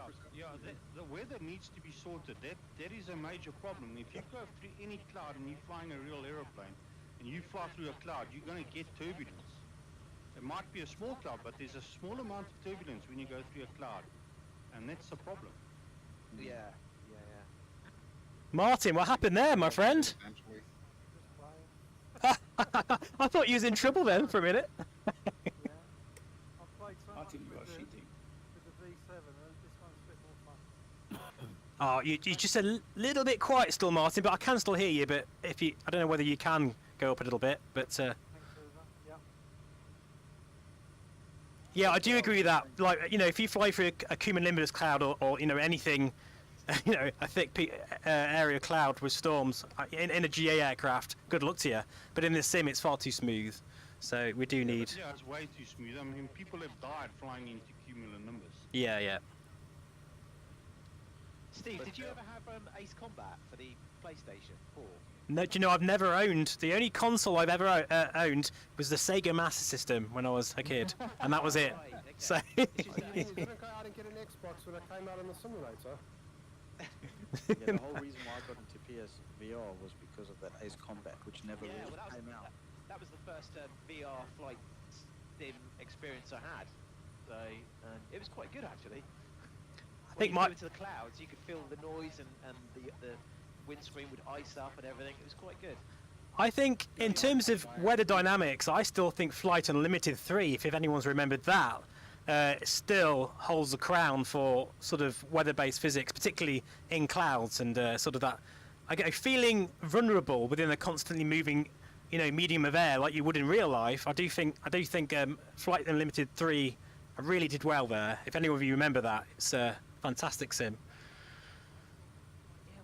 The weather needs to be sorted. That is a major problem. If you go through any cloud and you're flying a real aeroplane, and you fly through a cloud, you're going to get turbulence. It might be a small cloud, but there's a small amount of turbulence when you go through a cloud, and that's a problem. yeah. Martin, what happened there, my friend? Essentially. I thought you was in trouble then for a minute. Yeah. I've played so much Martin, you are cheating. with the V7, and this one's a bit more fun. Oh, you're just a little bit quiet still, Martin, but I can still hear you. But if you, I don't know whether you can go up a little bit, but Thanks, Hoover. Yeah. yeah, I do agree with that. Like, you know, if you fly through a cumulonimbus cloud or you know anything, you know, a thick area cloud with storms in a GA aircraft, good luck to you. But in the sim, it's far too smooth. So we do need. Yeah, it's way too smooth. I mean, people have died flying into cumulonimbus. Yeah, yeah. Steve, did you ever have Ace Combat for the PlayStation 4? No, do you know, I've never owned. The only console I've ever owned was the Sega Master System when I was a kid, and that was it. Right, okay. So. I didn't get an Xbox when I came out on the simulator. Yeah, the whole reason why I got into PSVR was because of that Ace Combat, which never Yeah, really well, came out. that was the first VR flight sim experience I had. So it was quite good actually. I think when you flew into the clouds, you could feel the noise and the windscreen would ice up and everything. It was quite good. I think in terms of weather dynamics, I still think Flight Unlimited 3, if anyone's remembered that, still holds the crown for sort of weather-based physics, particularly in clouds and sort of that. I get a feeling vulnerable within a constantly moving, you know, medium of air like you would in real life. I do think Flight Unlimited 3 really did well there. If any of you remember that, it's a fantastic sim. Yeah,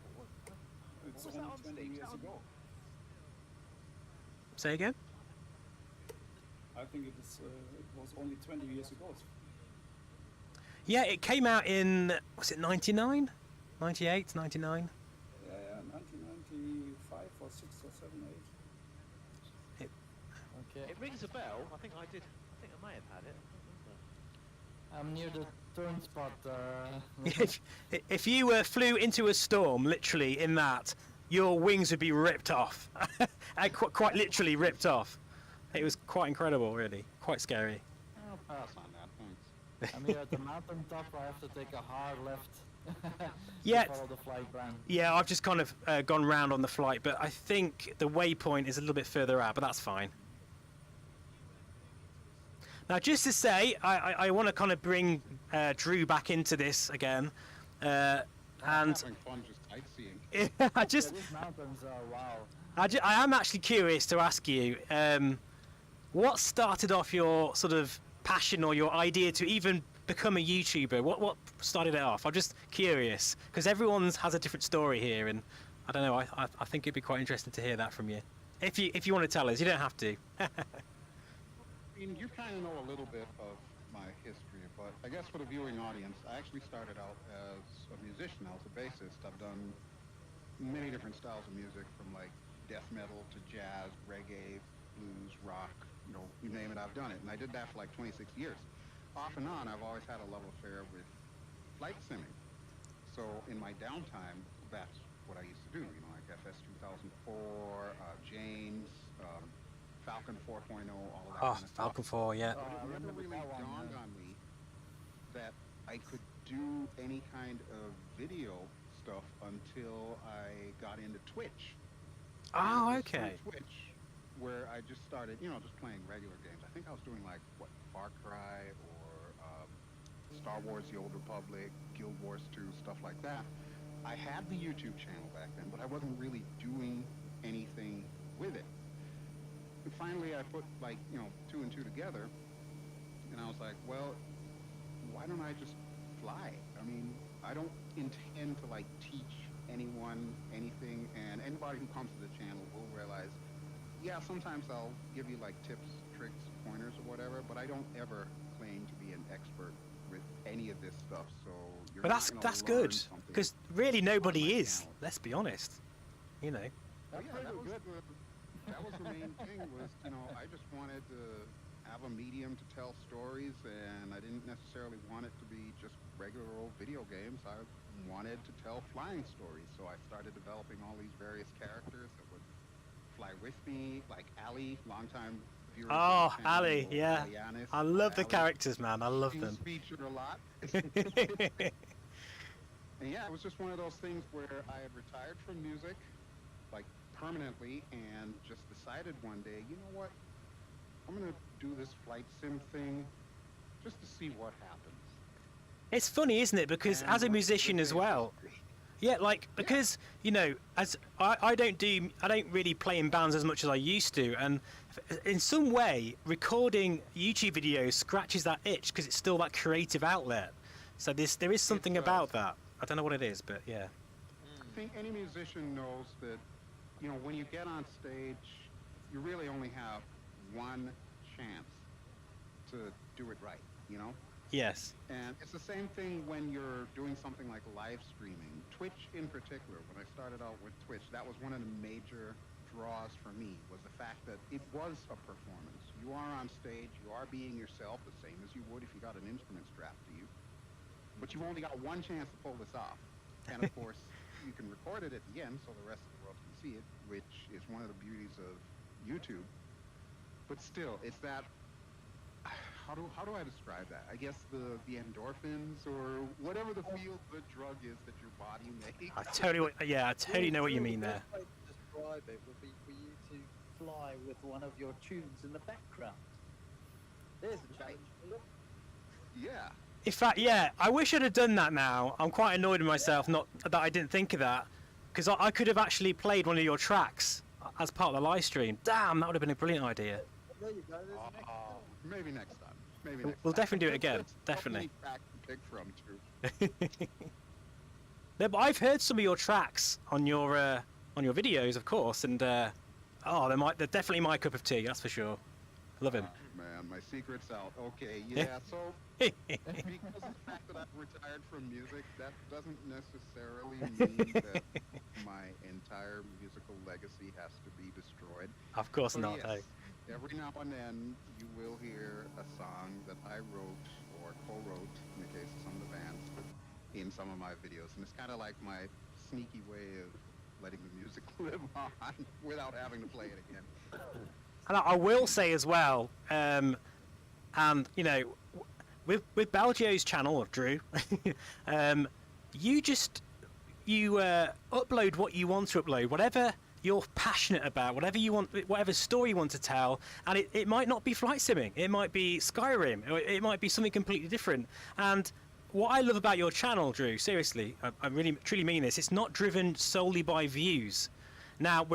It's what was that only on, 20 Steve? years ago. Say again? I think it was only 20 years ago. Yeah, it came out in, was it 99? 98, 99? Yeah, 1995 or 6 or 7, 8. Okay. It rings a bell. I think I did. I think I may have had it. I'm near the turn spot. If you flew into a storm, literally in that, your wings would be ripped off. Quite literally ripped off. It was quite incredible, really. Quite scary. I'll pass on that, thanks. I'm here at the mountain top. I have to take a hard left. Yeah. To follow the flight plan. Yeah, I've just kind of gone round on the flight, but I think the waypoint is a little bit further out, but that's fine. Now, just to say, I want to kind of bring Drew back into this again, and Having fun just sightseeing. I just, Yeah, these mountains are wow. I am actually curious to ask you, what started off your sort of passion or your idea to even become a YouTuber? What started it off? I'm just curious because everyone's has a different story here, and I don't know. I think it'd be quite interesting to hear that from you. If you want to tell us, you don't have to. I mean, you kind of know a little bit of my history, but I guess for the viewing audience, I actually started out as a musician. I was a bassist. I've done many different styles of music, from like death metal to jazz, reggae, blues, rock, you know, you name it, I've done it. And I did that for like 26 years. Off and on, I've always had a love affair with flight simming. So in my downtime, that's what I used to do, you know, like FS 2004, James, Falcon 4.0, all of that Oh, kind of stuff. Falcon 4, yeah. But it never really dawned on me that I could do any kind of video stuff until I got into Twitch. Oh, And it was okay. through Twitch, where I just started, you know, just playing regular games. I think I was doing like, what, Far Cry or Star Wars The Old Republic, Guild Wars 2, stuff like that. I had the YouTube channel back then, but I wasn't really doing anything with it. And finally, I put like, you know, 2 and 2 together, and I was like, well, why don't I just fly? I mean, I don't intend to like teach anyone anything, and anybody who comes to the channel will realize, yeah, sometimes I'll give you like tips, tricks, pointers, or whatever, but I don't ever claim to be an expert with any of this stuff. So you're But not gonna that's learn good something because really nobody on my is. channel. Let's be honest. You know. Oh, yeah, that was the main thing was, you know, I just wanted to have a medium to tell stories, and I didn't necessarily want it to be just regular old video games. I wanted to tell flying stories, so I started developing all these various characters that would fly with me, like Ali, longtime viewer. Oh, Ali, yeah. Yanis, I love the Ali. characters, man. I love He's them. featured a lot. And yeah, it was just one of those things where I had retired from music, like permanently, and just decided one day, you know what? I'm gonna do this flight sim thing just to see what happens. It's funny, isn't it? Because And as a what's musician the as well, yeah, like because you know, as I don't really play in bands as much as I used to, and in some way, recording YouTube videos scratches that itch because it's still that creative outlet. So there is something about that. I don't know what it is, but yeah. I think any musician knows that, you know, when you get on stage, you really only have one chance to do it right, you know? Yes. And it's the same thing when you're doing something like live streaming. Twitch in particular, when I started out with Twitch, that was one of the major draws for me, was the fact that it was a performance. You are on stage, you are being yourself, the same as you would if you got an instrument strapped to you. But you've only got one chance to pull this off. And of course, you can record it at the end so the rest of the world can see it, which is one of the beauties of YouTube. But still, it's that, how do I describe that? I guess the endorphins or whatever the feel-good drug is that your body makes. I totally know what you mean there. The best way to describe it would be for you to fly with one of your tunes in the background. There's a change. Yeah. In fact, yeah, I wish I'd have done that now. I'm quite annoyed with myself not that I didn't think of that, because I could have actually played one of your tracks as part of the live stream. Damn, that would have been a brilliant idea. There you go. There's the next one. Maybe next time. Maybe next We'll time. definitely do it again. There's Definitely. back to pick from too. No, but I've heard some of your tracks on your videos, of course, and they're definitely my cup of tea. That's for sure. I love him. Man, my secret's out. Okay, yeah, so because of the fact that I've retired from music, that doesn't necessarily mean that my entire musical legacy has to be destroyed. Of course So not, yes, every now and then you will hear a song that I wrote or co-wrote, in the case of some of the bands, but in some of my videos. And it's kind of like my sneaky way of letting the music live on without having to play it again. And I will say as well, and you know, with Balgio's channel, Drew, you upload what you want to upload, whatever you're passionate about, whatever you want, whatever story you want to tell, and it might not be flight simming, it might be Skyrim, or it might be something completely different. And what I love about your channel, Drew, seriously, I really truly mean this, it's not driven solely by views. Now,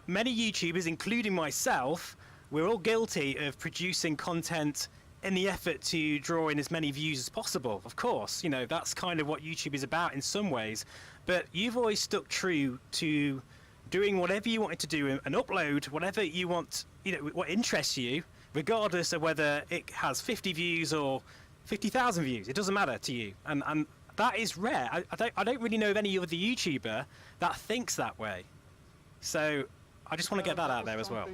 many YouTubers, including myself, we're all guilty of producing content in the effort to draw in as many views as possible. Of course, you know, that's kind of what YouTube is about in some ways. But you've always stuck true to doing whatever you wanted to do and upload whatever you want, you know, what interests you, regardless of whether it has 50 views or 50,000 views. It doesn't matter to you. And that is rare. I don't really know of any other YouTuber that thinks that way. So I just want to get that out there as well.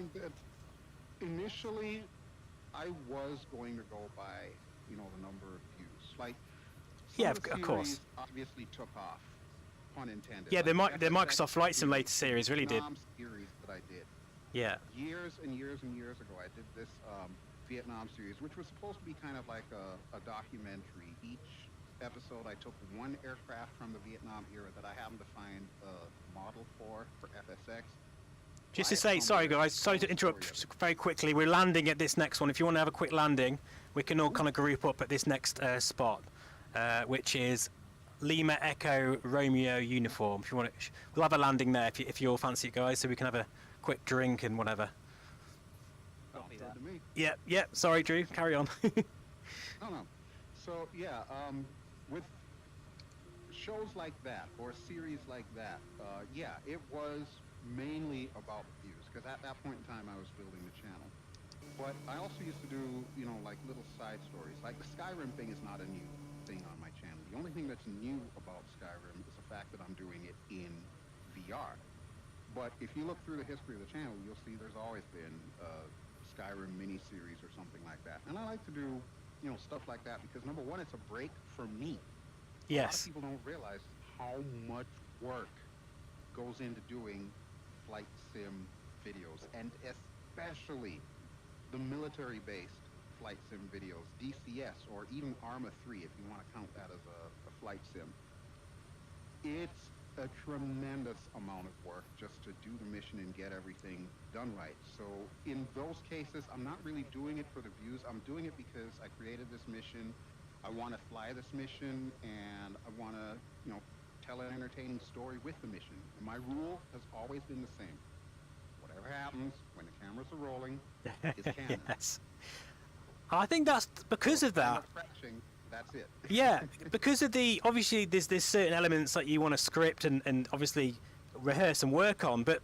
Initially, I was going to go by, you know, the number of views. Like, yeah, of course. Obviously took off, pun intended. Yeah, like the Microsoft Flight Simulator series really did. Series that I did. Yeah. Years and years and years ago, I did this Vietnam series, which was supposed to be kind of like a documentary. Each episode, I took one aircraft from the Vietnam era that I happened to find a model for FSX. Just to say, sorry guys, sorry to interrupt very quickly. We're landing at this next one. If you want to have a quick landing, we can all kind of group up at this next spot, which is Lima Echo Romeo Uniform. If you want to, we'll have a landing there if you all fancy it, guys, so we can have a quick drink and whatever. Yeah. Sorry, Drew. Carry on. No. So yeah, with shows like that or series like that, yeah, it was mainly about views, because at that point in time I was building the channel. But I also used to do, you know, like little side stories. Like the Skyrim thing is not a new thing on my channel. The only thing that's new about Skyrim is the fact that I'm doing it in VR. But if you look through the history of the channel, you'll see there's always been a Skyrim mini-series or something like that. And I like to do, you know, stuff like that because, number one, it's a break for me. Yes. A lot of people don't realize how much work goes into doing flight sim videos, and especially the military-based flight sim videos, DCS, or even Arma 3, if you want to count that as a flight sim. It's a tremendous amount of work just to do the mission and get everything done right. So in those cases, I'm not really doing it for the views. I'm doing it because I created this mission. I want to fly this mission, and I want to, you know, tell an entertaining story with the mission. And my rule has always been the same. Whatever happens when the cameras are rolling is canon. Yes. I think that's because of that. That's it. Yeah, because of the, obviously there's certain elements that you want to script and obviously rehearse and work on, but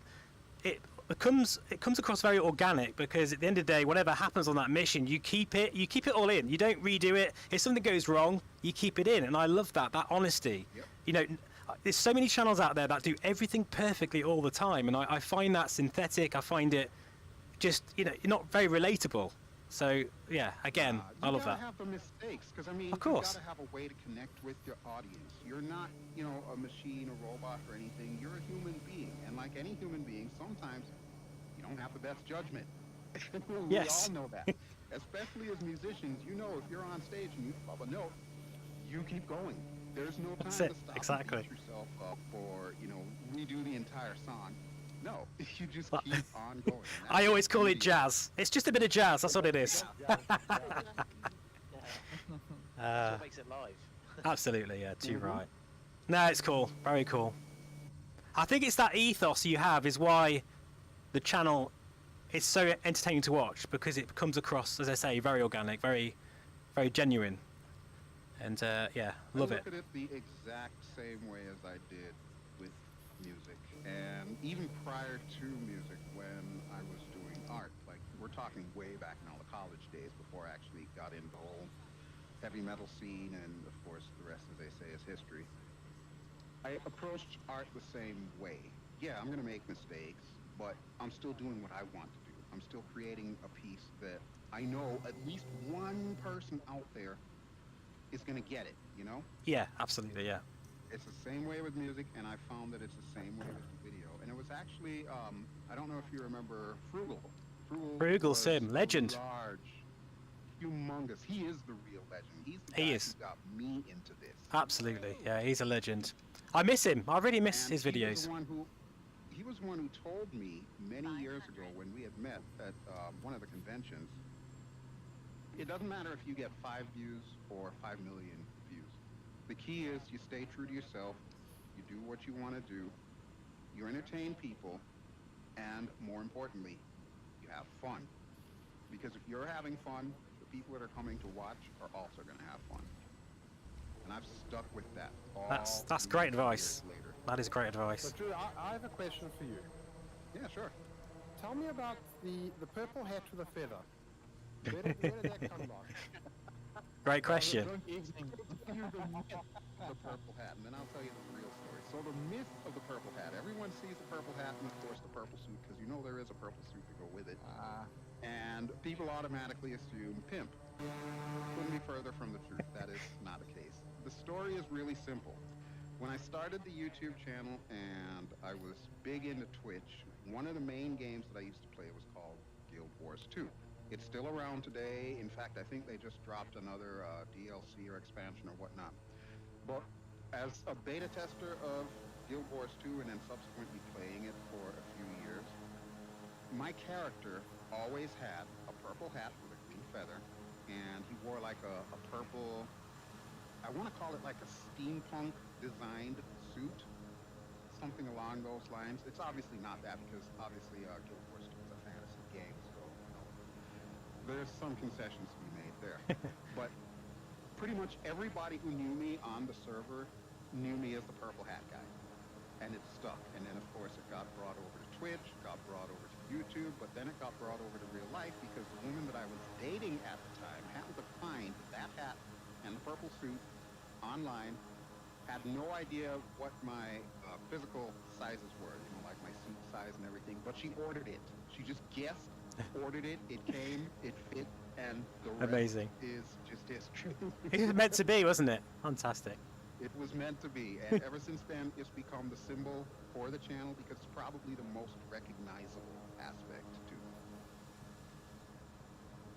it comes across very organic, because at the end of the day, whatever happens on that mission, you keep it all in. You don't redo it. If something goes wrong, you keep it in, and I love that honesty. Yep. You know, there's so many channels out there that do everything perfectly all the time, and I find that synthetic. I find it just, you know, not very relatable. So yeah, again, I love that. You gotta have the mistakes, because I mean, of course, you gotta have a way to connect with your audience. You're not, you know, a machine, a robot, or anything. You're a human being, and like any human being, sometimes you don't have the best judgment. Yes. We all know that. Especially as musicians, you know, if you're on stage and you flub a note, you keep going. There's no time to stop exactly. and beat yourself up or, you know, redo the entire song. No, you just keep on going. I always call it jazz. It's just a bit of jazz. That's what it is. That's what makes it live. Absolutely, yeah, too right. No, it's cool. Very cool. I think it's that ethos you have is why the channel is so entertaining to watch, because it comes across, as I say, very organic, very, very genuine. And yeah, love it. I look at it the exact same way as I did with music. And even prior to music, when I was doing art, like we're talking way back now, the college days, before I actually got into the whole heavy metal scene, and of course the rest, as they say, is history. I approached art the same way. Yeah, I'm gonna make mistakes, but I'm still doing what I want to do. I'm still creating a piece that I know at least one person out there is gonna get it, you know? Yeah, absolutely, yeah. It's the same way with music, and I found that it's the same way with the video. And it was actually, I don't know if you remember Frugal. Frugal Sim, legend. Large, humongous. He is the real legend. He's the guy who got me into this. Absolutely, yeah, he's a legend. I miss him. I really miss his videos. He was the one who told me many years ago when we had met at one of the conventions, it doesn't matter if you get 5 views or 5 million views. The key is you stay true to yourself, you do what you want to do, you entertain people, and more importantly, you have fun. Because if you're having fun, the people that are coming to watch are also going to have fun. And I've stuck with that. That's great advice. That is great advice. So Drew, I have a question for you. Yeah, sure. Tell me about the purple hat with a feather. Where did that come from? Great question. The purple hat, and then I'll tell you the real story. So the myth of the purple hat. Everyone sees the purple hat and, of course, the purple suit, because you know there is a purple suit to go with it. And people automatically assume pimp. Couldn't be further from the truth. That is not the case. The story is really simple. When I started the YouTube channel and I was big into Twitch, one of the main games that I used to play was called Guild Wars 2. It's still around today. In fact, I think they just dropped another DLC or expansion or whatnot. But as a beta tester of Guild Wars 2 and then subsequently playing it for a few years, my character always had a purple hat with a green feather, and he wore like a purple, I want to call it like a steampunk designed suit, something along those lines. It's obviously not that, because obviously Guild Wars 2 is a fantasy game, so there's some concessions to be made there. But pretty much everybody who knew me on the server knew me as the purple hat guy. And it stuck. And then, of course, it got brought over to Twitch, got brought over to YouTube, but then it got brought over to real life because the woman that I was dating at the time happened to find that hat and the purple suit online, had no idea what my physical sizes were, you know, like my suit size and everything, but she ordered it. She just guessed, ordered it, it came, it fit, and the rest is just history. It was meant to be, wasn't it? Fantastic. It was meant to be, and ever since then, it's become the symbol for the channel because it's probably the most recognizable aspect to it.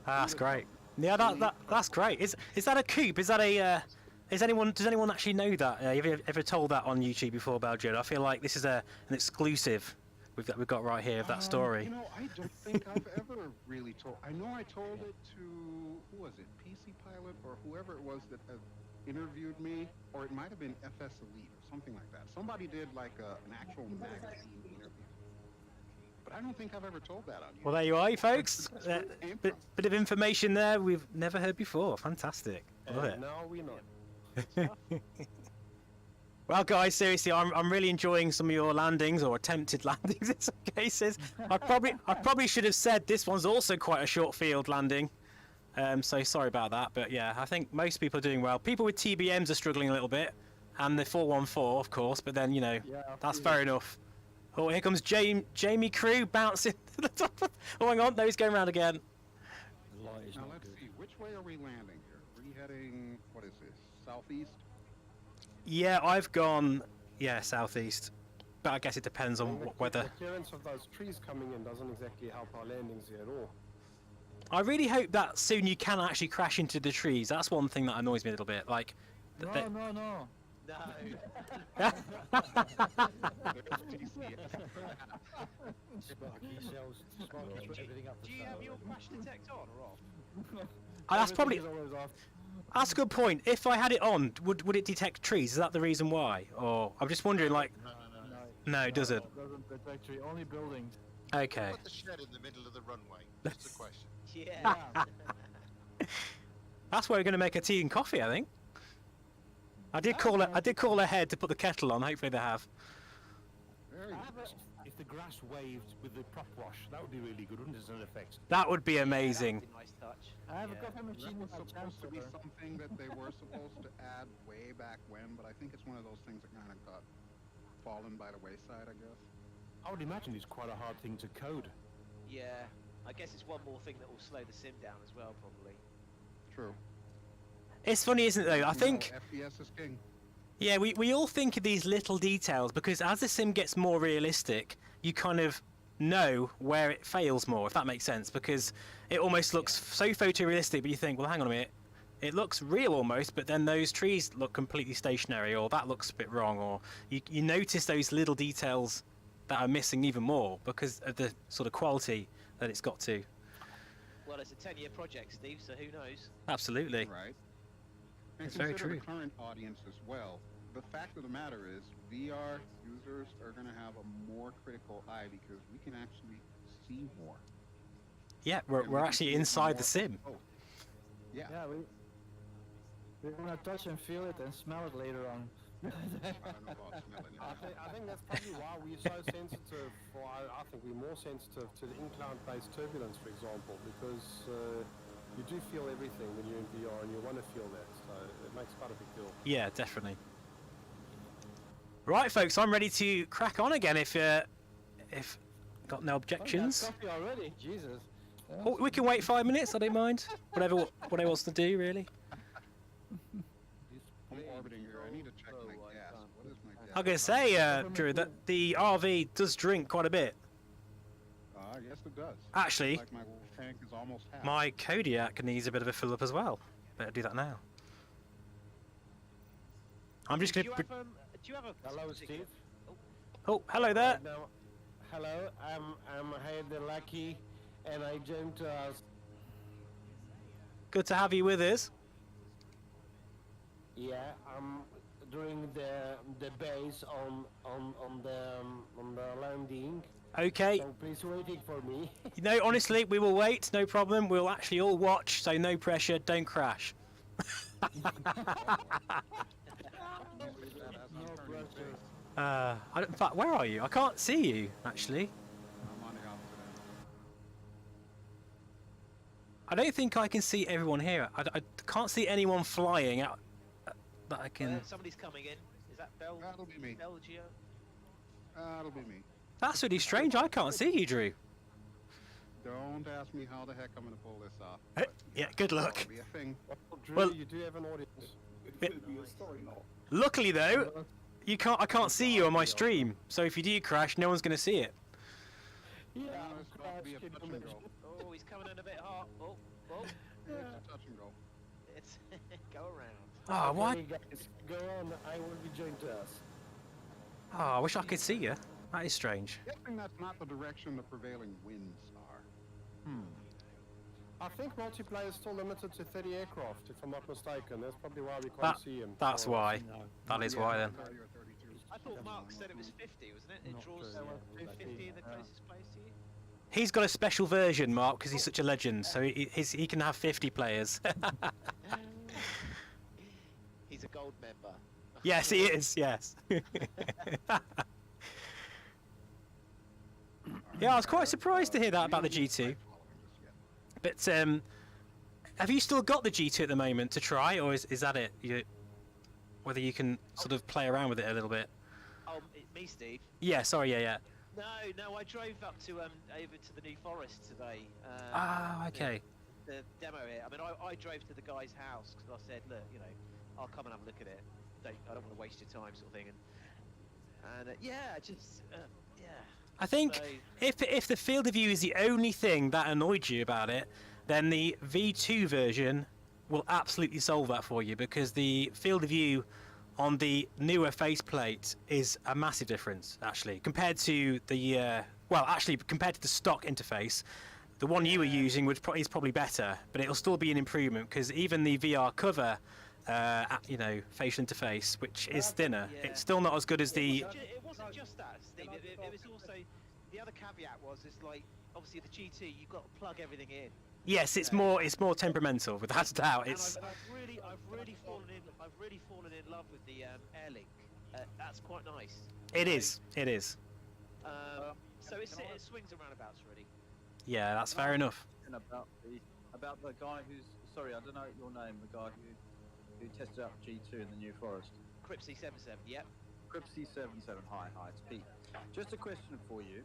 That's great. Yeah, that's great. Is that a coupe? Is that Does anyone actually know that? Have you ever told that on YouTube before, Belgium? I feel like this is an exclusive we've got right here of that story. You know, I don't think I've ever really told. I know I told it to, who was it, PC Pilot or whoever it was that interviewed me, or it might have been FS Elite or something like that. Somebody did like an actual magazine interview. But I don't think I've ever told that on YouTube. Well, there you are, folks. Bit of information there we've never heard before. Fantastic. Love it. Now we know. Well, guys, seriously, I'm really enjoying some of your landings, or attempted landings in some cases. I probably should have said this one's also quite a short field landing. So sorry about that, but yeah, I think most people are doing well. People with TBMs are struggling a little bit, and the 414, of course. But then that's fair enough. Oh, here comes Jamie Crew bouncing to the top. Oh, hang on, no, he's going around again. Now let's see, which way are we landing here? Are we heading, what is this, southeast? Yeah, I've gone, southeast. But I guess it depends on what weather. The clearance of those trees coming in doesn't exactly help our landings here at all. I really hope that soon you can actually crash into the trees. That's one thing that annoys me a little bit. Like, No. Do you have your crash detect on or off? That's a good point. If I had it on, would it detect trees? Is that the reason why? Or I'm just wondering, like, no, it doesn't. It doesn't detect tree, only buildings. Okay. Put the shed in the middle of the runway. That's the question. Yeah. That's where we're going to make a tea and coffee, I think. I did call ahead to put the kettle on. Hopefully they have. If the grass waved with the prop wash, that would be really good, wouldn't it, as an effect? That would be amazing. Nice touch. I have a coffee machine That with was my supposed to be chancellor. something that they were supposed to add way back when, but I think it's one of those things that kind of got fallen by the wayside, I guess. I would imagine it's quite a hard thing to code. Yeah. I guess it's one more thing that will slow the sim down as well, probably. True. It's funny, isn't it, though? I think... FPS is king. Yeah, we all think of these little details because as the sim gets more realistic, you kind of know where it fails more, if that makes sense, because it almost looks so photorealistic, but you think, well, hang on a minute, it looks real almost, but then those trees look completely stationary, or that looks a bit wrong, or you notice those little details that are missing even more because of the sort of quality that it's got to. Well, it's a 10-year project, Steve, so who knows? Absolutely. Right. And It's very consider true. the current audience as well. The fact of the matter is, VR users are going to have a more critical eye because we can actually see more. Yeah, And we we're can actually see it inside more the sim. close. Yeah. Yeah, we're gonna touch and feel it and smell it later on. I don't know about smelling it. I think that's probably why we're so sensitive, I think we're more sensitive to the incline-based turbulence, for example, because you do feel everything when you're in VR and you want to feel that, so it makes quite a big deal. Yeah, definitely. Right, folks, I'm ready to crack on again if got no objections. Coffee already, Jesus. Oh, we can wait 5 minutes, I don't mind. Whatever wants to do, really. I'm orbiting here. I need to check my gas. What is my gas? I'm going to say, Drew, that the RV does drink quite a bit. I guess it does. Actually, Looks like my tank is almost half. my Kodiak needs a bit of a fill up as well. Better do that now. I'm just Do going you to... have, do you have a... Hello, Steve. Oh, hello there. Now, hello, I'm Hayden Lucky, and I joined to us. Good to have you with us. Yeah, I'm doing the base on the landing. Okay. So please waiting for me. No, honestly, we will wait. No problem. We'll actually all watch, so no pressure. Don't crash. In fact, where are you? I can't see you, actually. I'm on the opposite end. I don't think I can see everyone here. I can't see anyone flying out that I can... somebody's coming in. Is that That'll be me. Belgio? That'll be me. That's really strange. I can't see you, Drew. Don't ask me how the heck I'm going to pull this off. Yeah, good luck. That'll be a thing. Drew, Well- you do have an audience. It will be a story now. Luckily, though, I can't see you on my stream. So if you do crash, no one's going to see it. Yeah, It's about to be a touch and go. Oh, he's coming in a bit hot. Oh. It's a touch and go. It's... go around. Oh, why? Okay, guys, go on. I will be joined to us. Oh, I wish I could see you. That is strange. Guessing that's not the direction the prevailing winds are. I think multiplayer is still limited to 30 aircraft, if I'm not mistaken. That's probably why we can't see him. That's why. That is why then. 30 or 32. I thought Mark said it was 50, wasn't it? It Not draws true, yeah. 50 in the closest place to you. He's got a special version, Mark, because he's such a legend. So he can have 50 players. He's a gold member. Yes, he is. Yes. Yeah, I was quite surprised to hear that about the G2. But have you still got the G2 at the moment to try, or is that it? Whether you can sort of play around with it a little bit. Oh, me, Steve. Yeah, sorry, yeah. No, I drove up to over to the New Forest today. Okay. The demo here. I mean, I drove to the guy's house because I said, look, you know, I'll come and have a look at it. I don't want to waste your time, sort of thing. And yeah, just yeah. I think So- if the field of view is the only thing that annoyed you about it, then the V2 version will absolutely solve that for you, because the field of view on the newer faceplate is a massive difference, actually, compared to the compared to the stock interface. The one you were using is probably better, but it'll still be an improvement, because even the VR cover, facial interface, which is thinner, Yeah. it's still not as good as the. It wasn't just that, Steve. It was also the other caveat was it's like obviously the G2 you've got to plug everything in. Yes, it's more temperamental, without a doubt. And It's I've really fallen in love with the Airlink. That's quite nice. it is. So it swings and roundabouts really. Yeah, that's fair enough. And about the guy who's, sorry, I don't know your name, the guy who tested out G2 in the New Forest. Cripsy77, yep. Cripsy77, hi, it's Pete. Just a question for you.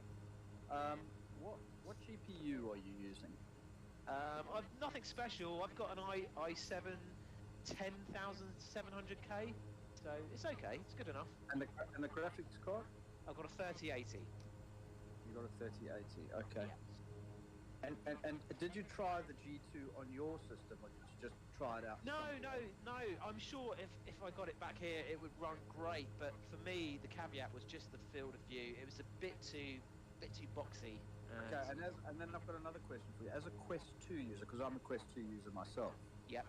What GPU are you using? I've nothing special. I've got an i7 10700K, so it's okay. It's good enough. And the graphics card? I've got a 3080. You got a 3080, okay. And did you try the G2 on your system, or did you just try it out? No. I'm sure if I got it back here, it would run great. But for me, the caveat was just the field of view. It was a bit too boxy. Okay, and then I've got another question for you. As a Quest 2 user, because I'm a Quest 2 user myself. Yep.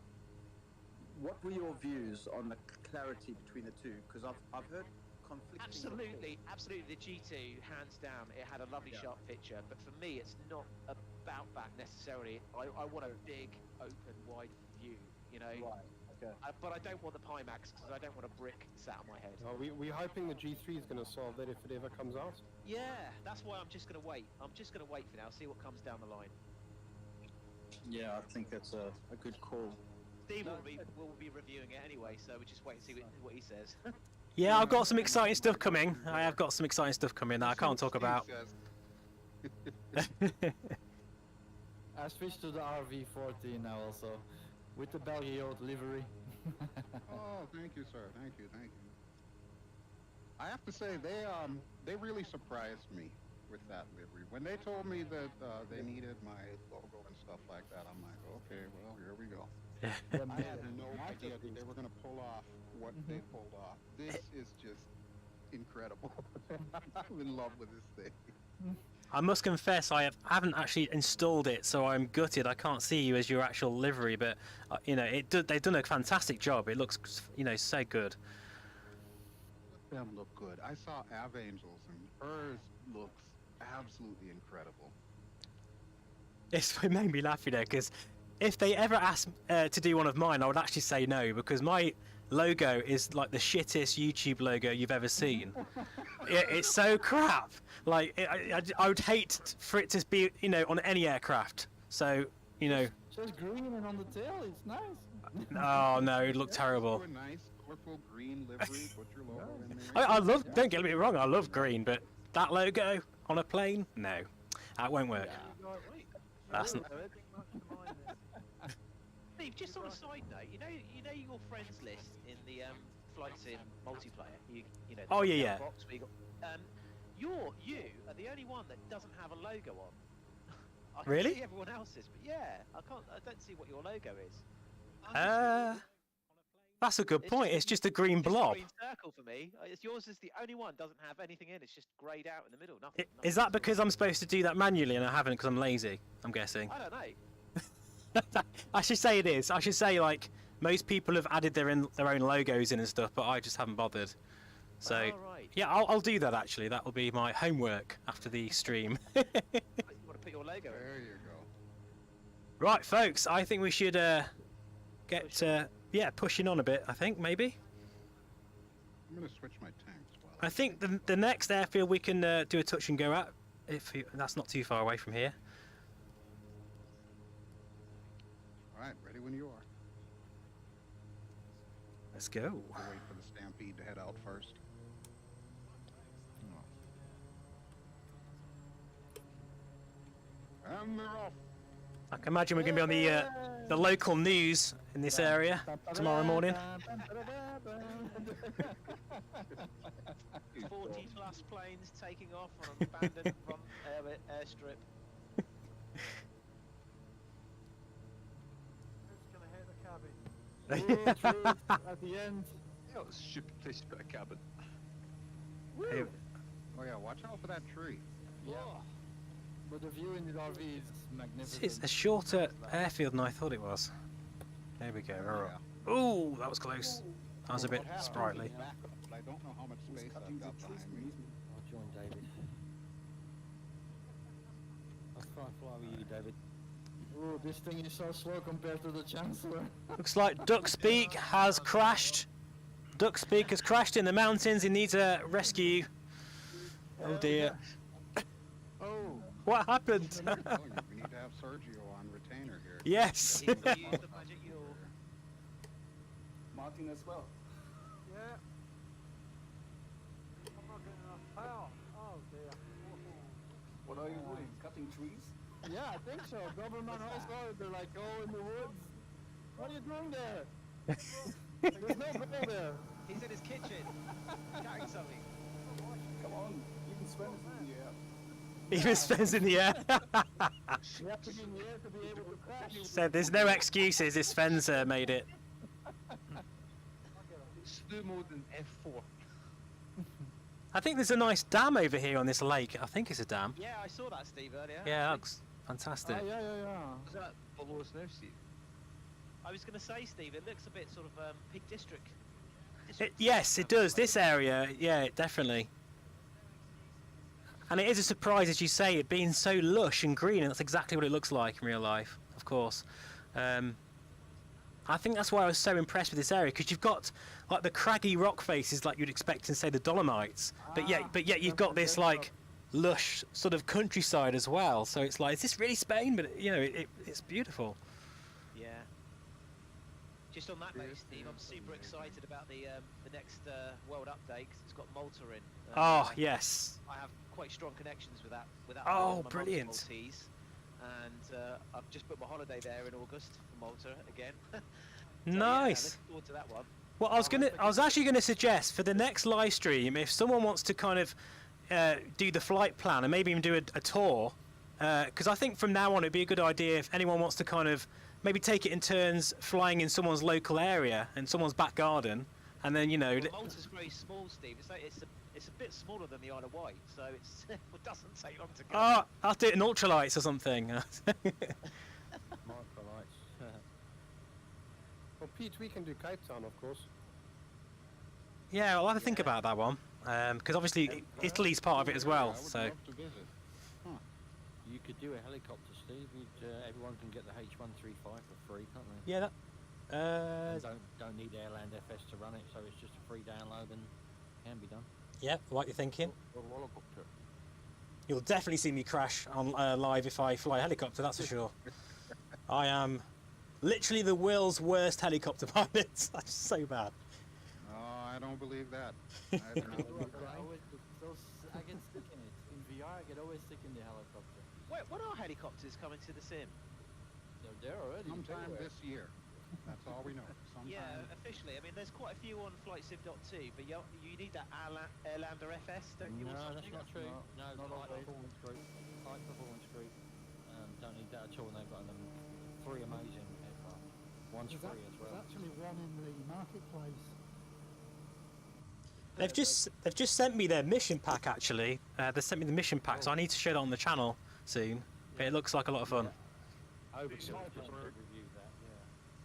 What were your views on the clarity between the two? Because I've heard conflicting. Absolutely. The G2, hands down, it had a lovely sharp picture. But for me, it's not about that necessarily. I want a big, open, wide view. You know. Right. Okay. But I don't want the Pimax because I don't want a brick sat on my head. We're hoping the G3 is going to solve that if it ever comes out. Yeah, that's why I'm just going to wait. I'm just going to wait for now, see what comes down the line. Yeah, I think that's a good call. Steve will be reviewing it anyway, so we just wait and see what he says. Yeah, I've got some exciting stuff coming. I have got some exciting stuff coming that I can't talk about. I switched to the RV14 now also, with the Varjo livery. Oh, thank you, sir. Thank you. I have to say, they really surprised me with that livery. When they told me that they needed my logo and stuff like that, I'm like, okay, well, here we go. I had no idea that they were going to pull off what they pulled off. This is just incredible. I'm in love with this thing. I must confess, I haven't actually installed it, so I'm gutted. I can't see you as your actual livery, but they've done a fantastic job. It looks, so good. Them look good. I saw Av Angels, and hers looks absolutely incredible. It made me laugh, because if they ever asked to do one of mine, I would actually say no, because my logo is like the shittest YouTube logo you've ever seen. It's so crap. Like, I would hate for it to be, on any aircraft. So, Just green and on the tail, it's nice. Oh no, it looked terrible. A nice, colorful green livery. Put your logo in there. I love. Don't get me wrong. I love green, but that logo on a plane, no, that won't work. That's not. Steve, just on a side note, you know your friends list in the Flight Sim multiplayer. Oh, yeah. Box where you got, you are the only one that doesn't have a logo on. I can Really? see everyone else's, but yeah, I don't see what your logo is. That's a good point. It's just a green just a blob. green circle for me. It's yours is the only one doesn't have anything in. It's just greyed out in the middle. Nothing. Is that because I'm supposed to do that manually and I haven't because I'm lazy? I'm guessing. I don't know. I should say it is. I should say like most people have added their own logos in and stuff, but I just haven't bothered. So right. yeah, I'll do that actually. That will be my homework after the stream. You want to put your logo in? There you go. Right, folks. I think we should get pushing on a bit. I think maybe. I'm gonna switch my tanks. I think the next airfield we can do a touch and go at, if that's not too far away from here. All right, ready when you are. Let's go. I'll wait for the stampede to head out first. And they're off. I can imagine we're going to be on the local news in this area tomorrow morning. 40 plus planes taking off on an abandoned airstrip. Who's gonna hit the cabin? At the end. Yeah, it was a stupid place to put a cabin. Hey, Oh yeah, watch out for that tree. Yeah. But the view in the RV is magnificent. it's a shorter airfield than I thought it was. There we go. Yeah. Ooh, that was close. That was a bit sprightly. I don't know how much space I've got behind me. I'll join David. I'll fly with you, David. Ooh, this thing is so slow compared to the Chancellor. Looks like Duckspeak has crashed. Duckspeak has crashed in the mountains. He needs a rescue. Oh dear. Oh. What happened? We need to have Sergio on retainer here. Yes. Use the magic yaw. Martin as well. Yeah. I'm not getting enough power. Oh dear. What are you doing? Cutting trees? Yeah, I think so. Government also, they're like, oh, in the woods. What are you doing there? There's no goal there. He's in his kitchen, carrying something. Come on, even Sven is in the air. Even Sven's in the air. You have to be in the air to be able to crash. So there's no excuses. This Sven's made it. Slow mode in F4. I think there's a nice dam over here on this lake. I think it's a dam. Yeah, I saw that, Steve, earlier. Yeah, that looks fantastic. Oh, yeah. Is that below us now, Steve? I was going to say, Steve, it looks a bit sort of Peak District. Yes, it does. This area, yeah, definitely. And it is a surprise, as you say, it being so lush and green, and that's exactly what it looks like in real life, of course. I think that's why I was so impressed with this area, because you've got like the craggy rock faces like you'd expect in, say, the Dolomites, but yet you've got this like lush sort of countryside as well. So it's like, is this really Spain? But you know, it's beautiful. Yeah. Just on that note, Steve, I'm super excited about the next World Update, 'cause it's got Malta in. Oh yes. I have quite strong connections with that. Oh, my brilliant. mum's Maltese, and I've just booked my holiday there in August for Malta again. So, Nice. Yeah, looking forward to that one. Well, I was actually going to suggest for the next live stream, if someone wants to kind of do the flight plan and maybe even do a tour, because I think from now on it'd be a good idea if anyone wants to kind of maybe take it in turns flying in someone's local area and someone's back garden, and then you know. Well, Malta's very small, Steve. It's a bit smaller than the Isle of Wight, so it doesn't take long to go. Oh, I'll do it in ultralights or something. Microlights. Well, Pete, we can do Cape Town, of course. Yeah, I'll have to think about that one, because obviously Italy's part of it as well. I would So. love to visit. You could do a helicopter, Steve. Everyone can get the H135 for free, can't they? Yeah. And don't need Airland FS to run it, so it's just a free download and can be done. Yeah, what you're thinking. Or a helicopter. You'll definitely see me crash on live if I fly a helicopter, that's for sure. I am literally the world's worst helicopter pilot. That's so bad. No, I don't believe that. I do not believe that. I get stuck in it. In VR, I get always stuck in the helicopter. Wait, when are helicopters coming to the sim? They're there already. Sometime this year. That's all we know. Sometime. Yeah, officially. I mean, there's quite a few on FlightSim.2, but you need that Airlander FS, don't you? No, or that's something? not true. No, not Flight always. Performance Group. Flight Performance Group. Don't need that at all. And they've got them 3 amazing aircraft. One's free as well. There's actually one in the marketplace. They've just sent me their mission pack actually. They sent me the mission pack, so I need to show that on the channel soon. But it looks like a lot of fun. Overkill just reviewed that,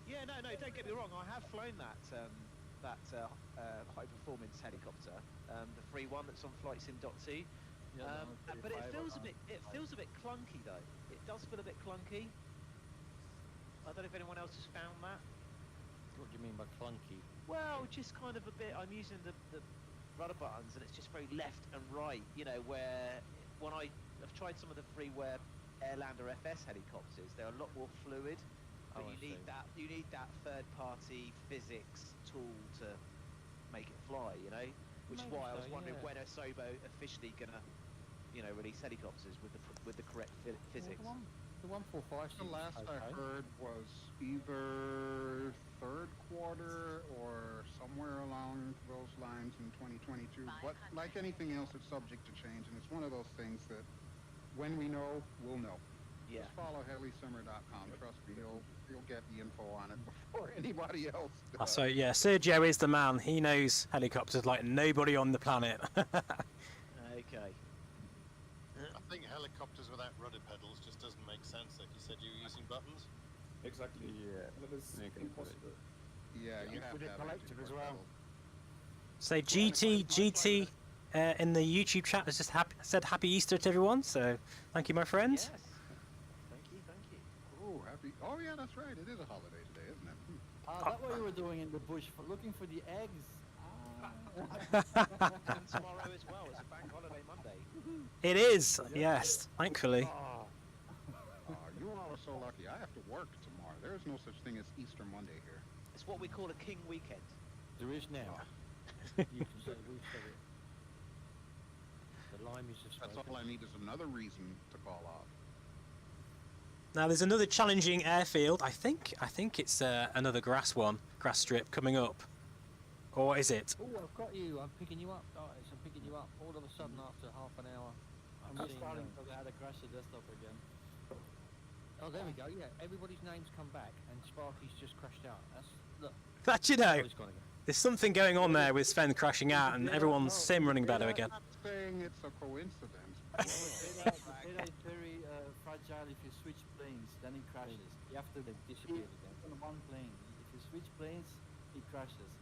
Yeah, no, don't get me wrong. I have flown that high performance helicopter, the free one that's on flightsim.2. But it feels a bit clunky though. It does feel a bit clunky. I don't know if anyone else has found that. What do you mean by clunky? Well, just kind of a bit. I'm using the rudder buttons, and it's just very left and right. You know, where when I've tried some of the freeware Airlander FS helicopters, they're a lot more fluid. But you need that third-party physics tool to make it fly. You know, which is why I was wondering when Asobo officially gonna, release helicopters with the correct physics. The 145. The last I heard was either third quarter or somewhere along those lines in 2022. But like anything else, it's subject to change, and it's one of those things that when we know, we'll know. Yeah. Just follow helisummer.com. Trust me, you'll get the info on it before anybody else does. So yeah, Sergio is the man. He knows helicopters like nobody on the planet. Okay. I think helicopters without rudder pedals just doesn't make sense. Like you said, you were using buttons. Exactly. Yeah. That is impossible. Yeah, you have to have collective as well. So GT in the YouTube chat has just said Happy Easter to everyone. So thank you, my friend. Yes. Thank you. Oh, happy! Oh yeah, that's right. It is a holiday today, isn't it? That's what you were doing in the bush, looking for the eggs. And tomorrow as well. It's a bank holiday Monday. It is, yes, thankfully. You all are so lucky. I have to work tomorrow. There is no such thing as Easter Monday here. It's what we call a king weekend. There is now. You can say we've said it. The lime is just. That's all I need is another reason to call off. Now there's another challenging airfield. I think it's another grass strip coming up. Or is it? Oh, I've got you. I'm picking you up, guys. I'm picking you up. All of a sudden, after half an hour, I'm just starting because I had to crash the desktop again. Oh, there we go. Yeah, everybody's names come back, and Sparky's just crashed out. Look. That there's something going on there with Sven crashing out and everyone's sim running better again. I'm not saying it's a coincidence. The data is very fragile. If you switch planes, then it crashes. You have to disappear again. On one plane. If you switch planes, it crashes.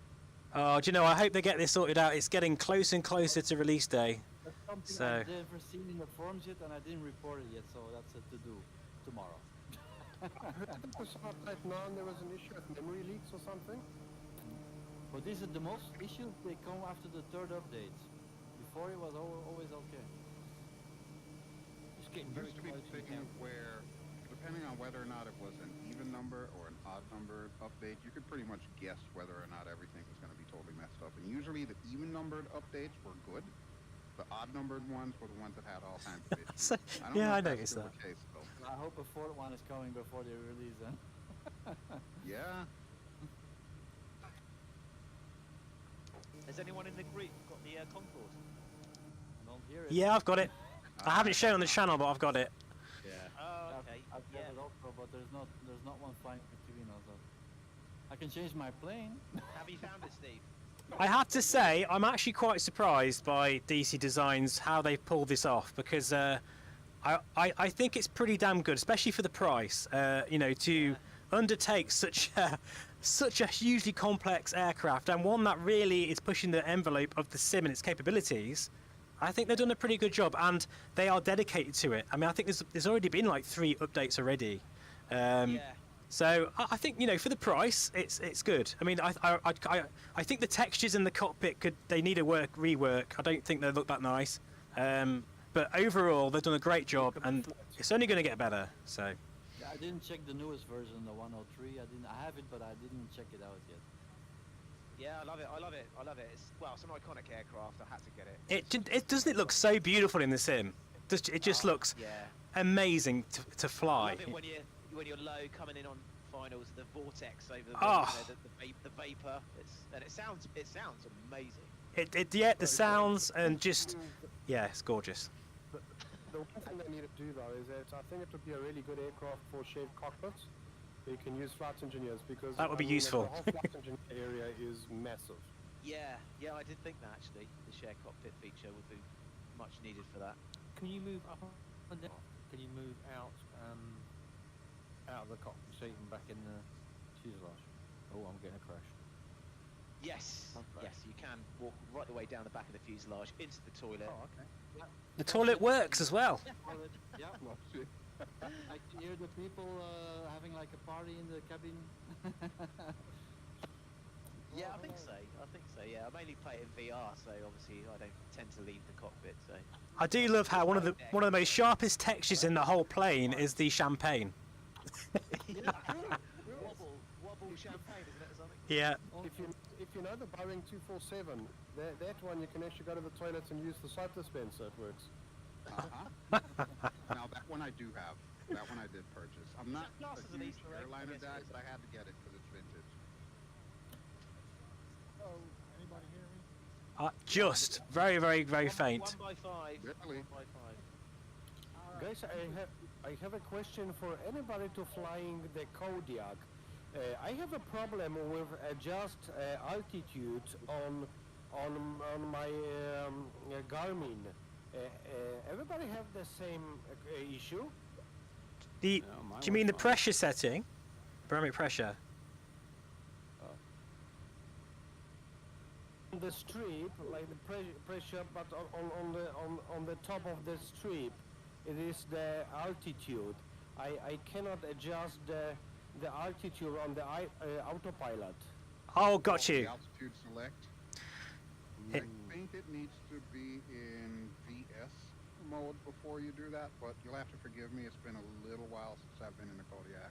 Oh, do you know, I hope they get this sorted out. It's getting closer and closer to release day. That's something So. I've never seen in the forums yet, and I didn't report it yet, so that's a to-do tomorrow. I heard that for Update 9 there was an issue with memory leaks or something. But these are the most issues, they come after the third update. Before it was always okay. It's getting It very used to be the close thing now. where, depending on whether or not it was an even number or an odd number update, you could pretty much guess whether or not everything was going to be totally messed up. And usually the even numbered updates were good. The odd numbered ones were the ones that had all kinds of issues. I noticed that. Case, though. I hope a fourth one is coming before they release them. Yeah. Has anyone in the group got the Concorde? I don't hear it. Yeah, I've got it. I haven't shown on the channel, but I've got it. Yeah. Oh, okay. I've got it also, but there's not one flying between us. I can change my plane. Have you found it, Steve? I have to say, I'm actually quite surprised by DC Designs how they've pulled this off, because I think it's pretty damn good, especially for the price. To undertake such a hugely complex aircraft, and one that really is pushing the envelope of the sim and its capabilities. I think they've done a pretty good job, and they are dedicated to it. I mean, I think there's already been like 3 updates already. So I think for the price, it's good. I mean, I think the textures in the cockpit they need a rework. I don't think they look that nice. But overall, they've done a great job, and it's only going to get better. So. Yeah, I didn't check the newest version, the 103. I have it, but I didn't check it out yet. Yeah, I love it. It's an iconic aircraft. I had to get it. It doesn't it look so beautiful in the sim? It just looks amazing to fly. I love it when you're low coming in on finals, the vortex over the vapor. It sounds amazing. The sounds and just it's gorgeous. The one thing they need to do though is that I think it would be a really good aircraft for shared cockpits, You can use flight engineers because That would be I mean, useful. The whole flight engineer area is massive. Yeah, I did think that actually. The share cockpit feature would be much needed for that. Can you move up and down? Can you move out of the cockpit seat and back in the fuselage? Oh, I'm getting a crash. Yes, yes, you can walk right the way down the back of the fuselage into the toilet. Oh, okay. Yeah. The toilet works as well. Toilet, yeah. I can hear the people having like a party in the cabin. Yeah, I think so. Yeah, I mainly play it in VR, so obviously I don't tend to leave the cockpit. So I do love how one of the most sharpest textures in the whole plane is the champagne. wobble champagne, isn't it, or something? Yeah. If you know the Boeing 247, that one you can actually go to the toilet and use the soap dispenser. It works. Now that one I do have. That one I did purchase. I'm not a huge airliner guy, but I had to get it because it's vintage. Oh, anybody hear me? Just very, very, very faint. 1 by 5. Really? 1 by 5. Guys, I have a question for anybody to flying the Kodiak. I have a problem with adjust altitude on my Garmin. Everybody have the same issue? Do you mean the pressure setting? Barometric pressure? On the strip, like the pressure, but on the top of the strip, it is the altitude. I cannot adjust the altitude on the autopilot. Oh, got you. The altitude select. I think it needs to be in VS mode before you do that, but you'll have to forgive me. It's been a little while since I've been in the Kodiak.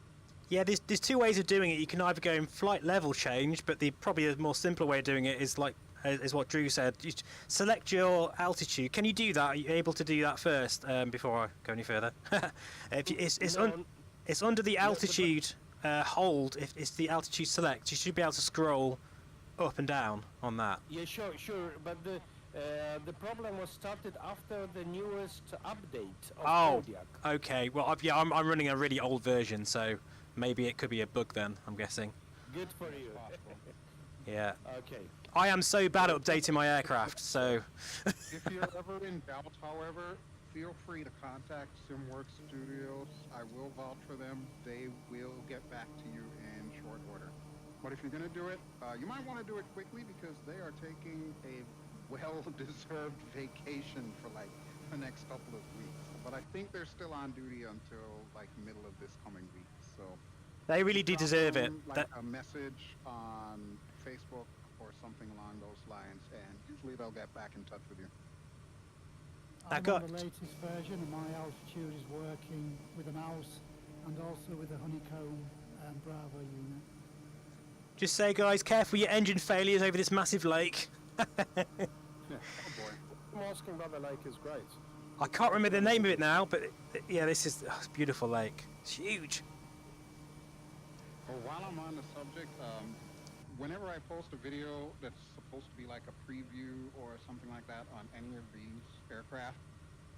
Yeah, there's two ways of doing it. You can either go in flight level change, but probably a more simpler way of doing it is is what Drew said. You select your altitude. Can you do that? Are you able to do that first before I go any further? It's under the altitude hold. If it's the altitude select, you should be able to scroll up and down on that. Yeah, sure. But the problem was started after the newest update of Kodiak. Okay. Well, I'm running a really old version, so maybe it could be a bug then. I'm guessing. Good for you. Yeah. Okay. I am so bad at updating my aircraft, so. If you're ever in doubt, however, feel free to contact SimWorks Studios. I will vouch for them. They will get back to you in short order. But if you're going to do it, you might want to do it quickly because they are taking a well-deserved vacation for like the next couple of weeks. But I think they're still on duty until like middle of this coming week. So they really do deserve it. Like a message on Facebook or something along those lines, and usually they'll get back in touch with you. I'm on the latest version, and my altitude is working with a mouse and also with a honeycomb Bravo unit. Just say, guys, careful your engine failures over this massive lake. Oh boy. Asking about the lake is great. I can't remember the name of it now, but yeah, this is it's a beautiful lake. It's huge. Well, while I'm on the subject, whenever I post a video that's supposed to be like a preview or something like that on any of these aircraft,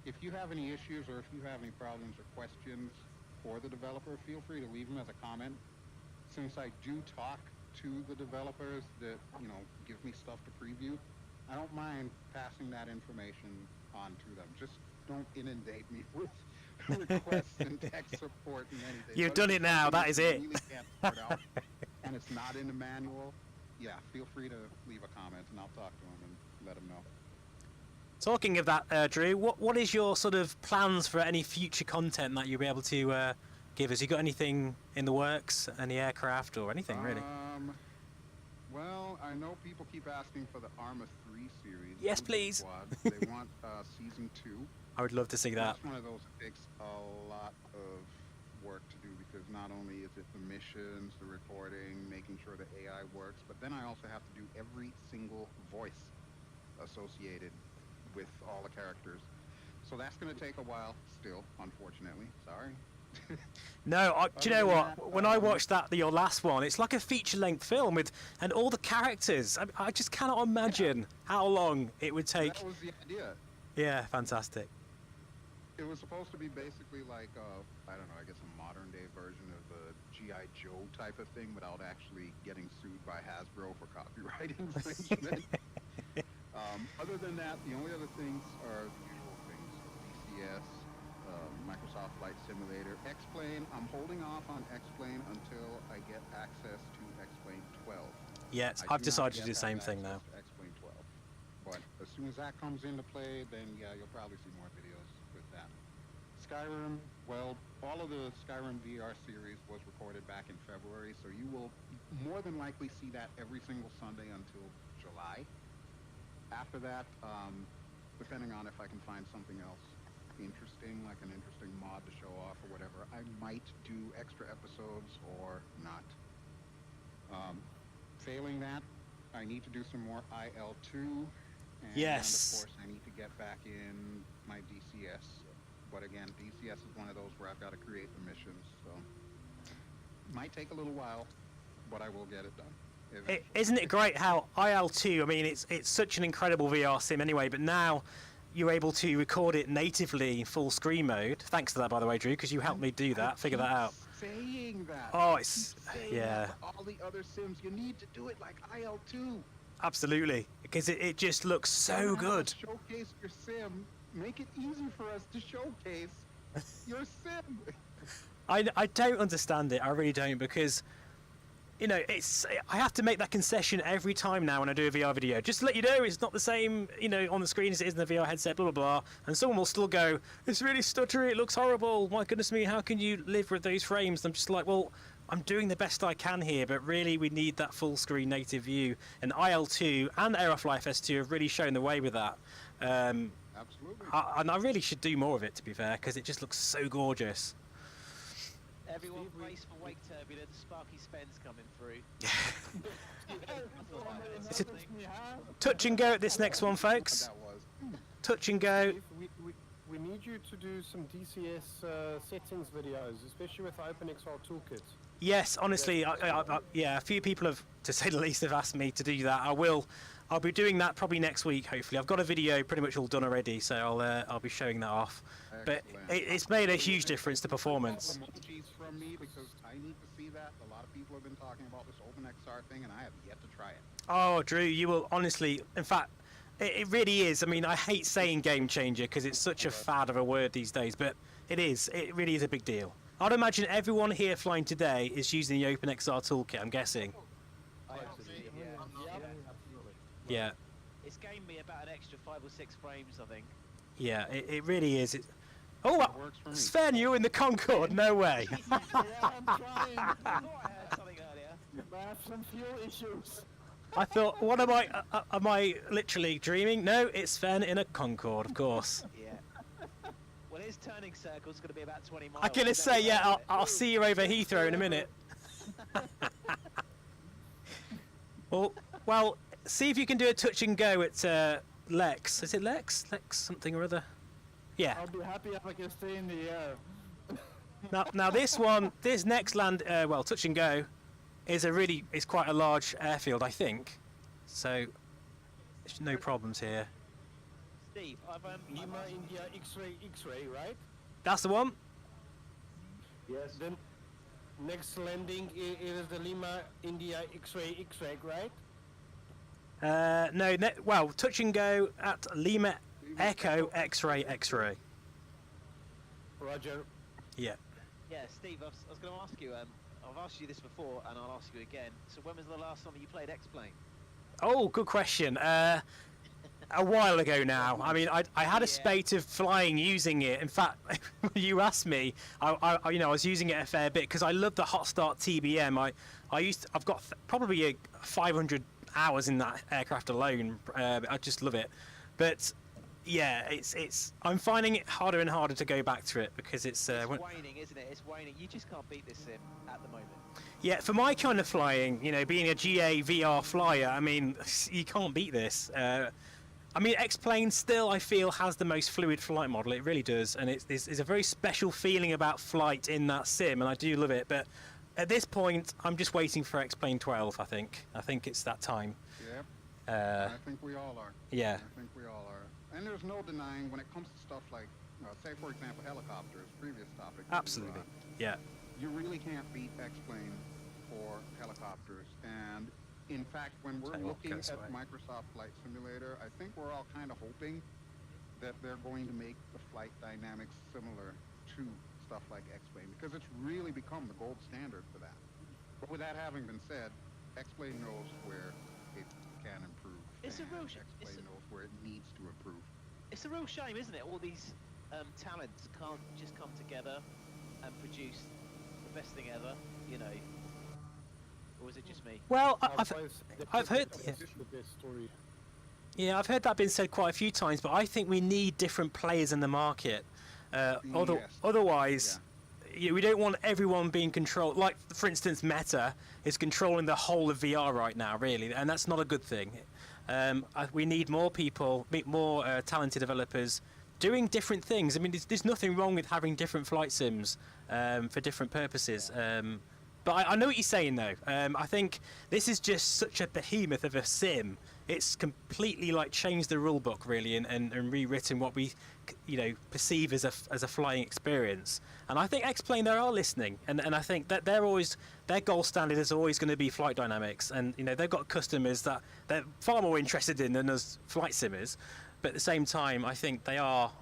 if you have any issues or if you have any problems or questions for the developer, feel free to leave them as a comment. Since I do talk to the developers that, give me stuff to preview, I don't mind passing that information on to them. Just don't inundate me with requests and tech support and anything. You've done it now, that is it. Really can't sort out, and it's not in the manual, yeah, feel free to leave a comment and I'll talk to them and let them know. Talking of that, Drew, what is your sort of plans for any future content that you'll be able to give us? You got anything in the works, any aircraft or anything really? Well, I know people keep asking for the Arma 3 series. Yes, please. They want season 2. I would love to see that. That's one of those that takes a lot of work to do because not only is it the missions, the recording, making sure the AI works, but then I also have to do every single voice associated with all the characters. So that's going to take a while still, unfortunately. Sorry. No, do you know what? When I watched your last one, it's like a feature-length film and all the characters. I just cannot imagine how long it would take. That was the idea. Yeah, fantastic. It was supposed to be basically like, I don't know, I guess a modern-day version of G.I. Joe type of thing without actually getting sued by Hasbro for copyright infringement. Other than that, the only other things are the usual things: DCS, Microsoft Flight Simulator, X-Plane. I'm holding off on X-Plane until I get access to X-Plane 12. Yeah, I've decided to do the same thing now. X-Plane 12. But as soon as that comes into play, then yeah, you'll probably see more videos with that. Skyrim, well, all of the Skyrim VR series was recorded back in February, so you will more than likely see that every single Sunday until July. After that, depending on if I can find something else interesting, like an interesting mod to show off or whatever, I might do extra episodes or not. Failing that, I need to do some more IL2, and yes, of course I need to get back in my DCS. But again, DCS is one of those where I've got to create the missions, so might take a little while, but I will get it done. Isn't it great how IL2, I mean, it's such an incredible VR sim anyway, but now you're able to record it natively in full screen mode. Thanks to that, by the way, Drew, because you helped me do that, figure that out. Saying that. Oh, it's, yeah. All the other sims, you need to do it like IL2. Absolutely, because it just looks so good. Showcase your sim. Make it easy for us to showcase your sim. I don't understand it. I really don't, because you know, I have to make that concession every time now when I do a VR video. Just to let you know, it's not the same, you know, on the screen as it is in the VR headset, blah, blah, blah. And someone will still go, it's really stuttery, it looks horrible. My goodness me, how can you live with those frames? And I'm just like, well, I'm doing the best I can here, but really we need that full screen native view. And IL2 and Aerofly FS2 have really shown the way with that. Absolutely. And I really should do more of it, to be fair, because it just looks so gorgeous. Everyone brace for wake turbulence, Sparky Spence coming through. It's a touch and go at this next one, folks. Touch and go. We need you to do some DCS settings videos, especially with the OpenXR toolkit. Yes, honestly, yeah, a few people have, to say the least, have asked me to do that. I'll be doing that probably next week, hopefully. I've got a video pretty much all done already, so I'll be showing that off. But it's made a huge difference to performance. From me, because I need to see that. A lot of people have been talking about this OpenXR thing, and I have yet to try it. Oh, Drew, you will honestly, in fact, it really is. I mean, I hate saying game changer because it's such a fad of a word these days, but it is. It really is a big deal. I'd imagine everyone here flying today is using the OpenXR toolkit, I'm guessing. Absolutely, yeah. Yeah. It's gained me about an extra 5 or 6 frames, I think. Yeah, it really is. Oh, Sven, you're in the Concorde? No way. Yeah, I'm trying. I thought I heard something earlier. I have some fuel issues. I thought, what am I literally dreaming? No, it's Sven in a Concorde, of course. Yeah. Well, his turning circle's going to be about 20 miles. I'm going to say, yeah, I'll see you over Heathrow in a minute. Well, see if you can do a touch and go at Lex. Is it Lex? Lex something or other? Yeah. I'll be happy if I can stay in the air. Now this next land, well, touch and go, is quite a large airfield, I think. So there's no problems here. Steve, Lima India X-ray, right? That's the one. Yes. Then next landing is the Lima India X-ray, right? No, well, touch and go at Lima Echo X-ray. Roger. Yeah, Yeah. Steve, I was going to ask you, I've asked you this before and I'll ask you again. So when was the last time you played X-Plane? Oh, good question. A while ago now. I mean, I had a spate of flying using it. In fact, you asked me, I was using it a fair bit because I love the Hot Start TBM. I've got probably 500 hours in that aircraft alone. I just love it. But yeah, I'm finding it harder and harder to go back to it because it's waning, isn't it? It's waning. You just can't beat this sim at the moment. Yeah, for my kind of flying, you know, being a GA VR flyer, I mean, you can't beat this. I mean, X-Plane still, I feel, has the most fluid flight model. It really does, and it's a very special feeling about flight in that sim, and I do love it. But at this point, I'm just waiting for X-Plane 12. I think it's that time. Yeah. I think we all are. Yeah. I think we all are. And there's no denying when it comes to stuff like, say for example, helicopters, previous topic. Absolutely. Yeah. you really can't beat X-Plane for helicopters. And in fact, when we're looking at Microsoft Flight Simulator, I think we're all kind of hoping that they're going to make the flight dynamics similar to stuff like X-Plane, because it's really become the gold standard for that. But with that having been said, X-Plane knows where it can improve. It's a real X-Plane knows where it needs to improve. It's a real shame, isn't it? All these talents can't just come together and produce the best thing ever, you know. Or is it just me? Well, I've heard. Yeah, I've heard that being said quite a few times, but I think we need different players in the market. Otherwise, we don't want everyone being controlled. Like, for instance, Meta is controlling the whole of VR right now, really, and that's not a good thing. We need more people, more talented developers doing different things. I mean, there's nothing wrong with having different flight sims for different purposes. But I know what you're saying, though. I think this is just such a behemoth of a sim. It's completely like changed the rule book, really, and rewritten what we, perceive as a flying experience. And I think X-Plane, they are listening, and I think that their gold standard is always going to be flight dynamics. And they've got customers that they're far more interested in than us flight simmers. But at the same time, I think they are.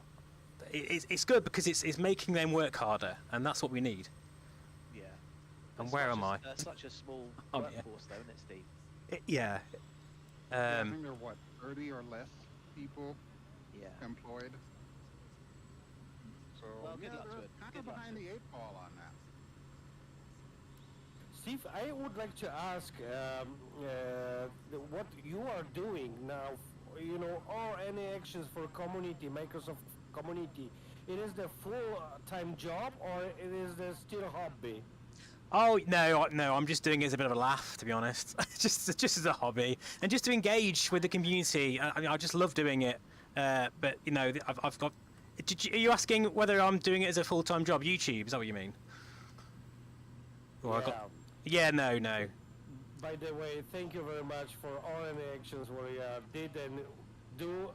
It's good because it's making them work harder, and that's what we need. And where am I? Such a small workforce, though, isn't it, Steve? Yeah. I think there are, what, 30 or less people employed? So, good luck to it. Kind of behind the 8 ball on that. Steve, I would like to ask what you are doing now, or any actions for community, Microsoft community. It is the full-time job, or it is the still hobby? Oh no! I'm just doing it as a bit of a laugh, to be honest. just as a hobby, and just to engage with the community. I mean, I just love doing it. But I've got. Are you asking whether I'm doing it as a full-time job? YouTube, is that what you mean? Yeah. No. By the way, thank you very much for all any actions where you did and do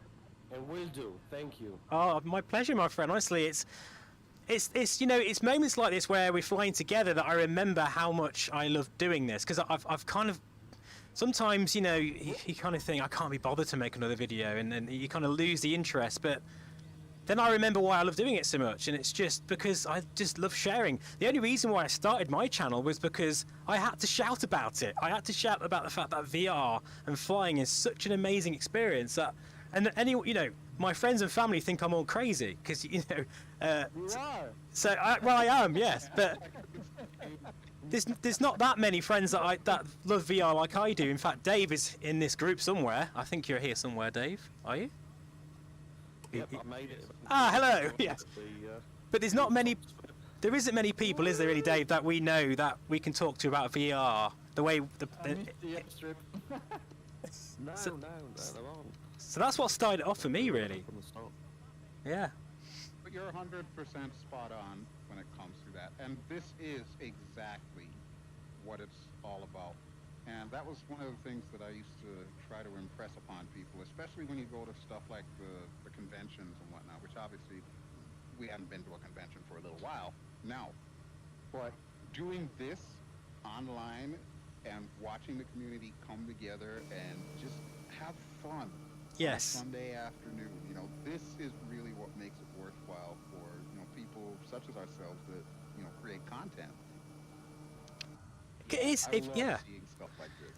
and will do. Thank you. Oh, my pleasure, my friend. Honestly, it's moments like this where we're flying together that I remember how much I love doing this, because I've kind of sometimes you kind of think I can't be bothered to make another video, and you kind of lose the interest. But then I remember why I love doing it so much, and it's just because I just love sharing. The only reason why I started my channel was because I had to shout about it. I had to shout about the fact that VR and flying is such an amazing experience that, and my friends and family think I'm all crazy because you are. So I am, yes, but there's not that many friends that love VR like I do. In fact, Dave is in this group somewhere. I think you're here somewhere, Dave. Are you? Yep, I made it. Hello. Yes. But there isn't many people, is there really, Dave, that we know that we can talk to about VR the way the No, there aren't. So that's what started it off for me, really. Yeah. But you're 100% spot on when it comes to that. And this is exactly what it's all about. And that was one of the things that I used to try to impress upon people, especially when you go to stuff like the conventions and whatnot, which obviously we haven't been to a convention for a little while now. But doing this online and watching the community come together and just have fun. Yes. Sunday afternoon, this is really what makes it worthwhile for people such as ourselves that create content. It is, seeing stuff like this.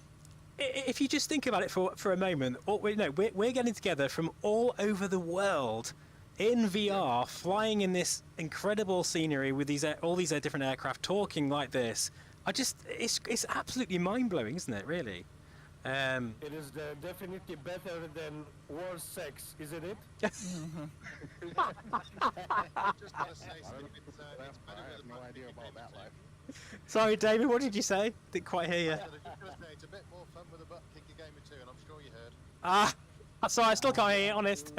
If you just think about it for a moment, we're getting together from all over the world in VR, flying in this incredible scenery with all these different aircraft, talking like this. It's absolutely mind blowing, isn't it? Really. It is definitely better than war sex, isn't it? Just gotta say, Steve, it's better I have no idea about that life. Sorry, David, what did you say? Didn't quite hear you. It's a bit more fun with a butt kick a game or two, and I'm sure you heard. Sorry, I still can't hear you, honest.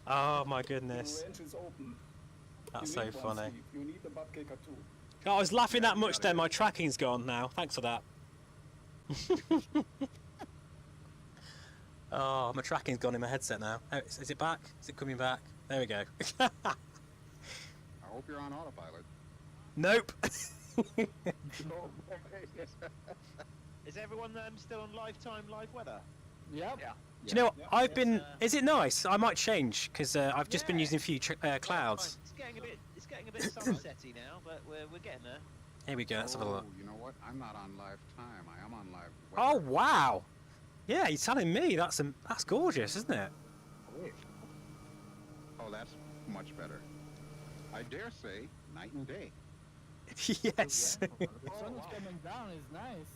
Oh my goodness. That's so funny. You need the butt kicker too. Oh, I was laughing that much then, my tracking's gone now. Thanks for that. Oh, my tracking's gone in my headset now. Oh, is it back? Is it coming back? There we go. I hope you're on autopilot. Nope. Is everyone still on lifetime live weather? Yep. Yeah. Do you know what? I've been. Is it nice? I might change because I've just been Yeah. using a few clouds. It's getting a bit sunsetty now, but we're getting there. Here we go. Let's have a look. You know what? I'm not on live time. I am on live Oh weather. wow! Yeah, you're telling me that's gorgeous, isn't it? Oh, that's much better. I dare say, night and day. Yes. The sun is coming down is nice.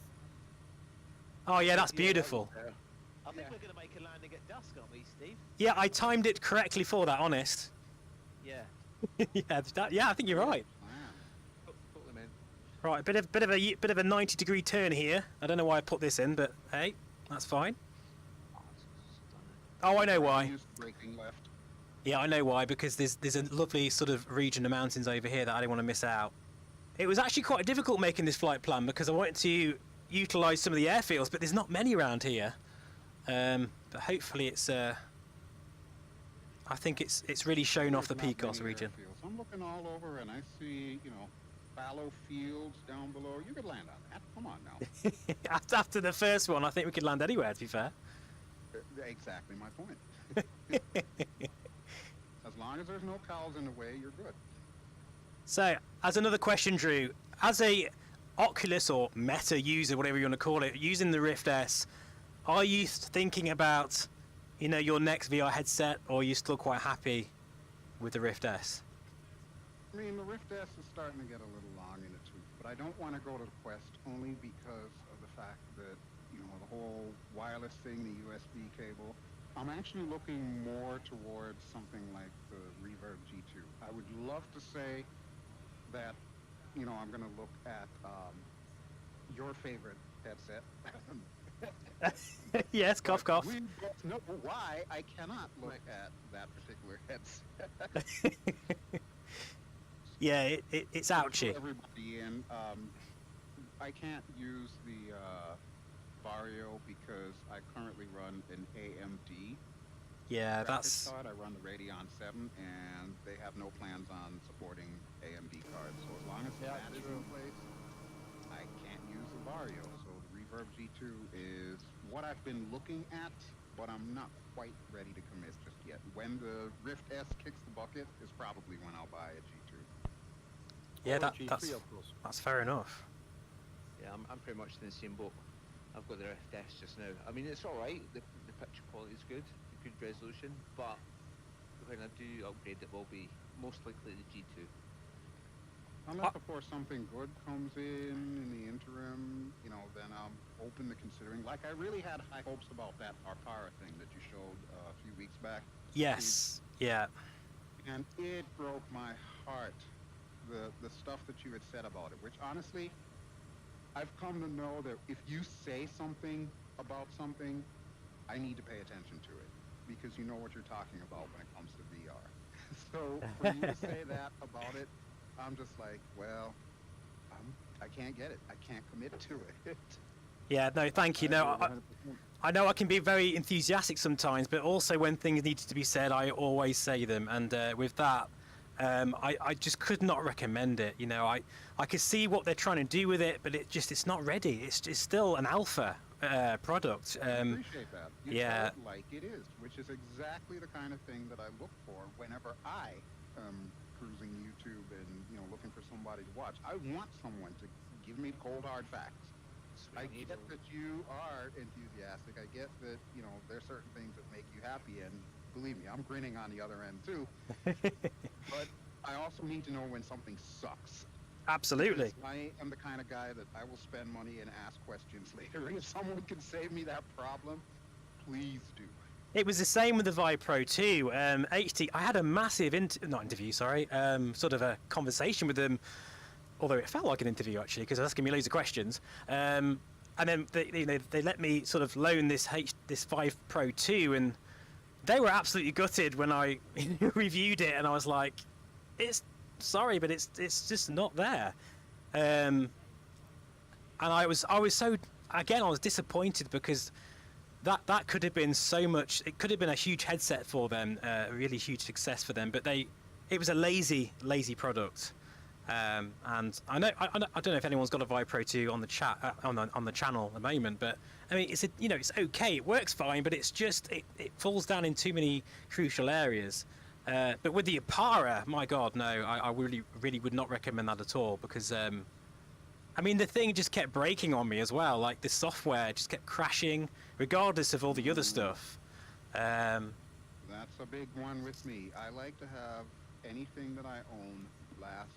Oh yeah, that's beautiful. I think we're going to make a landing at dusk, aren't we, Steve? Yeah, I timed it correctly for that. Honest. Yeah. Yeah, I think you're right. Totally, man. Right, bit of a 90-degree turn here. I don't know why I put this in, but hey, that's fine. Oh, I know why. Braking left. Yeah, I know why, because there's a lovely sort of region of mountains over here that I didn't want to miss out. It was actually quite difficult making this flight plan because I wanted to utilise some of the airfields, but there's not many around here. But hopefully it's I think it's really shown off the There's not Pecos many region. airfields. I'm looking all over and I see, fallow fields down below. You could land on that. Come on now. After the first one, I think we could land anywhere, to be fair. Exactly my point. As long as there's no cows in the way, you're good. So, as another question, Drew, as a Oculus or Meta user, whatever you want to call it, using the Rift S, are you thinking about, your next VR headset, or are you still quite happy with the Rift S? I mean, the Rift S is starting to get a little long in the tooth, but I don't want to go to the Quest only because of the fact that, the whole wireless thing, the USB cable. I'm actually looking more towards something like the Reverb G2. I would love to say that, I'm going to look at your favorite headset. Yes, cough, cough. We both know why I cannot look at that particular headset. Yeah, it's ouchy. Everybody in. I can't use the Varjo because I currently run an AMD. Yeah, graphics card. I run the Radeon 7, and they have no plans on supporting AMD cards. So as long as that is in place, I can't use the Varjo. So the Reverb G2 is what I've been looking at, but I'm not quite ready to commit just yet. When the Rift S kicks the bucket is probably when I'll buy a G2. Yeah, that's fair enough. Yeah, I'm pretty much in the same boat. I've got the Rift S just now. I mean, it's alright, the picture quality is good resolution, but when I do upgrade it will be most likely the G2. Unless, of course, something good comes in the interim, then I'm open to considering. Like, I really had high hopes about that Arpara thing that you showed a few weeks back. Yes, yeah. And it broke my heart, the stuff that you had said about it, which honestly, I've come to know that if you say something about something, I need to pay attention to it, because you know what you're talking about when it comes to VR. So for you to say that about it, I'm just like, well, I can't get it. I can't commit to it. Yeah, no, thank you. No, I know I can be very enthusiastic sometimes, but also when things need to be said, I always say them. And with that, I just could not recommend it. I could see what they're trying to do with it, but it's not ready. It's still an alpha product. I appreciate that. You yeah. tell it like it is, which is exactly the kind of thing that I look for whenever I am cruising YouTube and looking for somebody to watch. I want someone to give me cold hard facts. I get that you are enthusiastic. I get that there are certain things that make you happy, and believe me, I'm grinning on the other end too. But I also need to know when something sucks. Absolutely. Because I am the kind of guy that I will spend money and ask questions later. And if someone can save me that problem, please do. It was the same with the Vive Pro 2. HT, I had a massive sort of a conversation with them, although it felt like an interview actually, because they're asking me loads of questions. And then they let me sort of loan this Vive Pro 2, and they were absolutely gutted when I reviewed it, and I was like, sorry, but it's just not there. And I was so, again, I was disappointed because that could have been so much. It could have been a huge headset for them, a really huge success for them. But it was a lazy product. And I don't know if anyone's got a Vipro 2 on the chat on the channel at the moment, but I mean, it's it's okay, it works fine, but it's just it falls down in too many crucial areas. But with the Apara, my God, no, I really would not recommend that at all, because I mean, the thing just kept breaking on me as well. Like, the software just kept crashing, regardless of all the other stuff. That's a big one with me. I like to have anything that I own last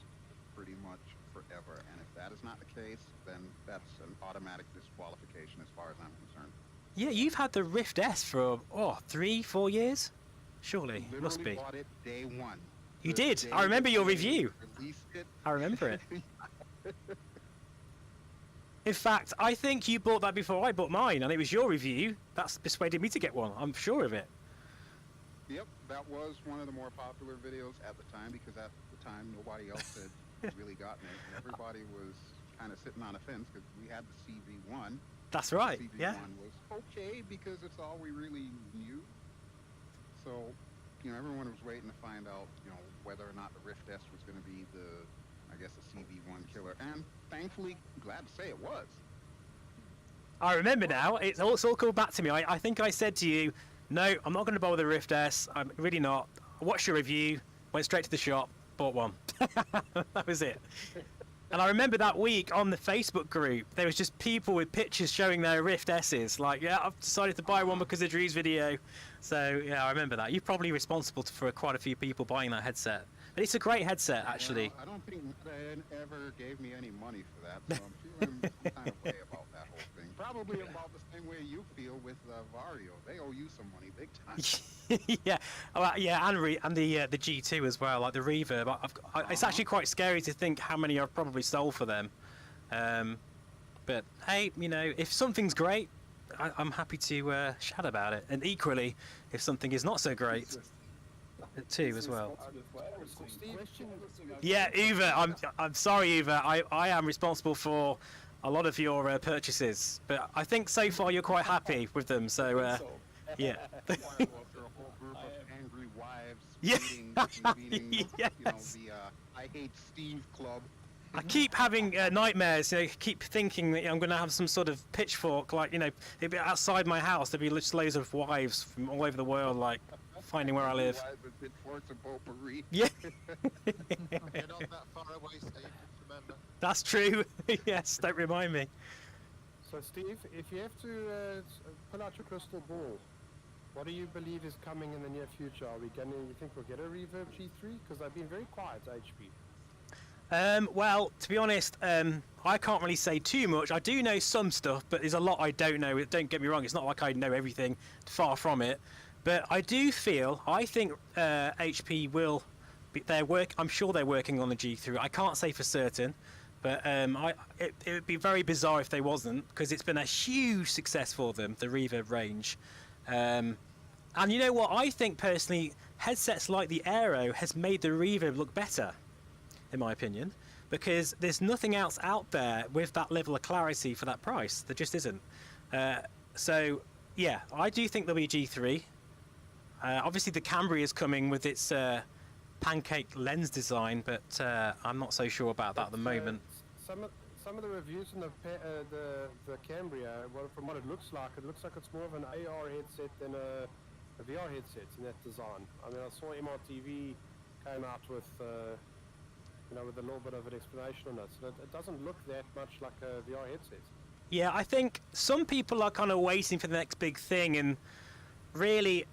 pretty much forever, and if that is not the case, then that's an automatic disqualification as far as I'm concerned. Yeah, you've had the Rift S for 3-4 years, surely. Literally Must be. Bought it day one. You did. I remember your review. Released it. I remember it. In fact, I think you bought that before I bought mine, and it was your review that's persuaded me to get one. I'm sure of it. Yep, that was one of the more popular videos at the time, because at the time nobody else had really gotten it, and everybody was kind of sitting on a fence because we had the CV1. That's right. The CV1 yeah. was okay because it's all we really knew. So, everyone was waiting to find out, whether or not the Rift S was going to be the CV1 killer, and thankfully, glad to say it was. I remember now. It's all called back to me. I think I said to you, no, I'm not going to buy the Rift S. I'm really not. I watched your review, went straight to the shop, bought one. That was it. And I remember that week on the Facebook group, there was just people with pictures showing their Rift S's. Like, yeah, I've decided to buy one because of Drew's video. So, yeah, I remember that. You're probably responsible for quite a few people buying that headset. But it's a great headset, actually. I don't think Ed ever gave me any money for that, so I'm feeling some kind of way about that whole thing. Probably about the same way you feel with Varjo. They owe you some money big time. Yeah, and the G2 as well, like the reverb. It's actually quite scary to think how many I've probably sold for them. But hey, if something's great, I'm happy to chat about it. And equally, if something is not so great, too as well. Yeah, Uva, I'm sorry, Uva. I am responsible for a lot of your purchases, but I think so far you're quite happy with them. So yeah. After a whole group of angry wives meeting, yes. The I Hate Steve Club. I keep having nightmares. Keep thinking that I'm going to have some sort of pitchfork, like it'd be outside my house. There'd be just loads of wives from all over the world, like finding where I live. Yeah. You're not that far away, Steve. Just remember. That's true. Yes, don't remind me. So, Steve, if you have to pull out your crystal ball, what do you believe is coming in the near future? You think we'll get a Reverb G3? Because they've been very quiet, HP. Well, to be honest, I can't really say too much. I do know some stuff, but there's a lot I don't know. Don't get me wrong, it's not like I know everything, far from it. But I think HP will be, I'm sure they're working on the G3. I can't say for certain, but it would be very bizarre if they wasn't, because it's been a huge success for them, the Reverb range. And you know what, I think personally, headsets like the Aero has made the Reverb look better, in my opinion, because there's nothing else out there with that level of clarity for that price. There just isn't. So yeah, I do think there'll be a G3. Obviously the Camry is coming with its pancake lens design, but I'm not so sure about that at the moment. Some of the reviews on the Cambria, from what it looks like it's more of an AR headset than a VR headset in that design. I mean, I saw MRTV came out with with a little bit of an explanation on it. So it doesn't look that much like a VR headset. Yeah, I think some people are kind of waiting for the next big thing, and really,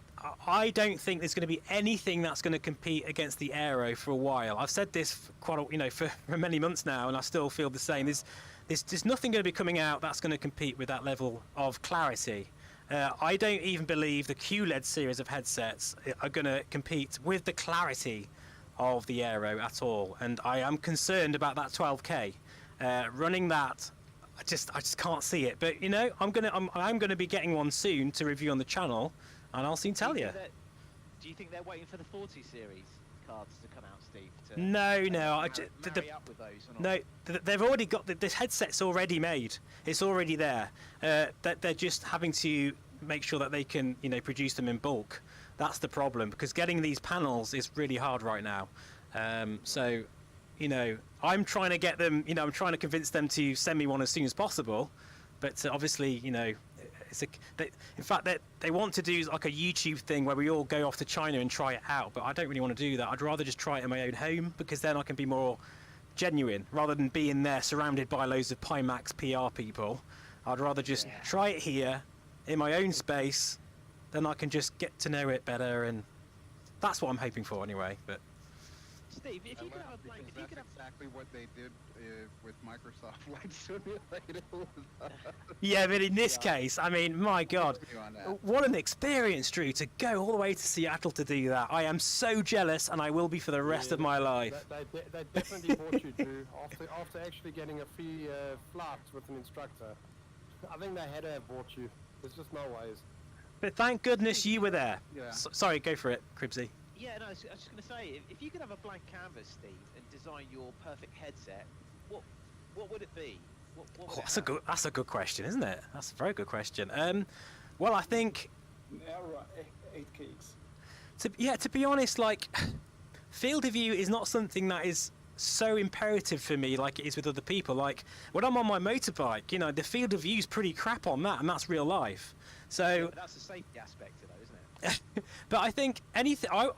I don't think there's going to be anything that's going to compete against the Aero for a while. I've said this for many months now, and I still feel the same. There's nothing going to be coming out that's going to compete with that level of clarity. I don't even believe the QLED series of headsets are going to compete with the clarity of the Aero at all, and I am concerned about that 12K. Running that, I just can't see it. But I'm gonna be getting one soon to review on the channel, and I'll soon tell you. Do you think they're waiting for the 40 series cards to come out, Steve? No. Marry up with those, or not? No, they've already got this headset's already made. It's already there. They're just having to make sure that they can produce them in bulk. That's the problem, because getting these panels is really hard right now. So you know, I'm trying to get them, you know, I'm trying to convince them to send me one as soon as possible. But obviously, you know, in fact, they want to do like a YouTube thing where we all go off to China and try it out. But I don't really want to do that. I'd rather just try it in my own home, because then I can be more genuine rather than being there surrounded by loads of Pimax PR people. I'd rather just try it here in my own space. Then I can just get to know it better, and that's what I'm hoping for anyway. But Steve, if you could have a blank, if you could have exactly what they did with Microsoft Flight Simulator. yeah, but in this case, I mean, my God, what an experience, Drew, to go all the way to Seattle to do that. I am so jealous, and I will be for the rest of my life. They definitely bought you, Drew, after actually getting a free flight with an instructor. I think they had to have bought you. There's just no ways. But thank goodness you were there. Yeah. Sorry, go for it, Cribsy. Yeah, no, I was just going to say, if you could have a blank canvas, Steve, and design your perfect headset, what would it be? What would That's a good question, isn't it? That's a very good question. Well, I think Narrow 8 cakes. To be honest, like, field of view is not something that is so imperative for me like it is with other people. Like, when I'm on my motorbike, you know, the field of view is pretty crap on that, and that's real life. So yeah, but that's the safety aspect of it, isn't it? But I think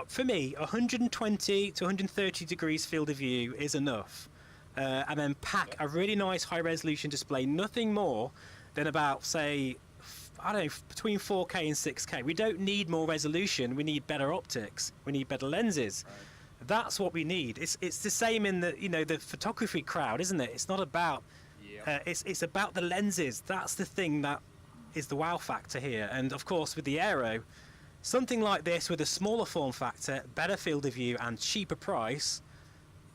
for me, 120 to 130 degrees field of view is enough. And then pack a really nice high-resolution display, nothing more than about, say, I don't know, between 4K and 6K. We don't need more resolution. We need better optics. We need better lenses. Right. That's what we need. It's the same in the, you know, the photography crowd, isn't it? It's not about it's about the lenses. That's the thing that is the wow factor here. And of course, with the Aero, something like this with a smaller form factor, better field of view, and cheaper price,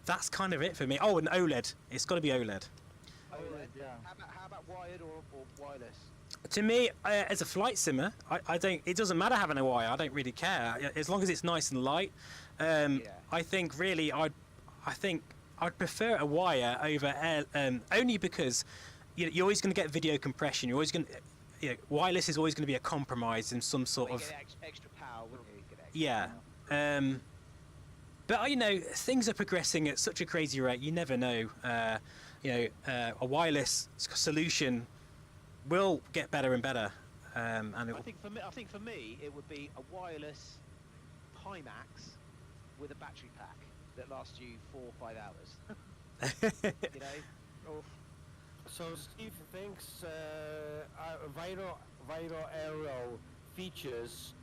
that's kind of it for me. Oh, and OLED. It's got to be OLED. OLED, yeah. How about wired or wireless? To me, as a flight simmer, I don't. It doesn't matter having a wire. I don't really care as long as it's nice and light. I think really, I'd prefer a wire over air, only because you're always going to get video compression. You're always going to. You know, wireless is always going to be a compromise in some sort of. Extra power, wouldn't you? Yeah. But you know, things are progressing at such a crazy rate. You never know. You know, a wireless solution will get better and better. And I think for me, it would be a wireless Pimax with a battery pack that lasts you 4 or 5 hours. You know. So Steve thinks Varjo Aero features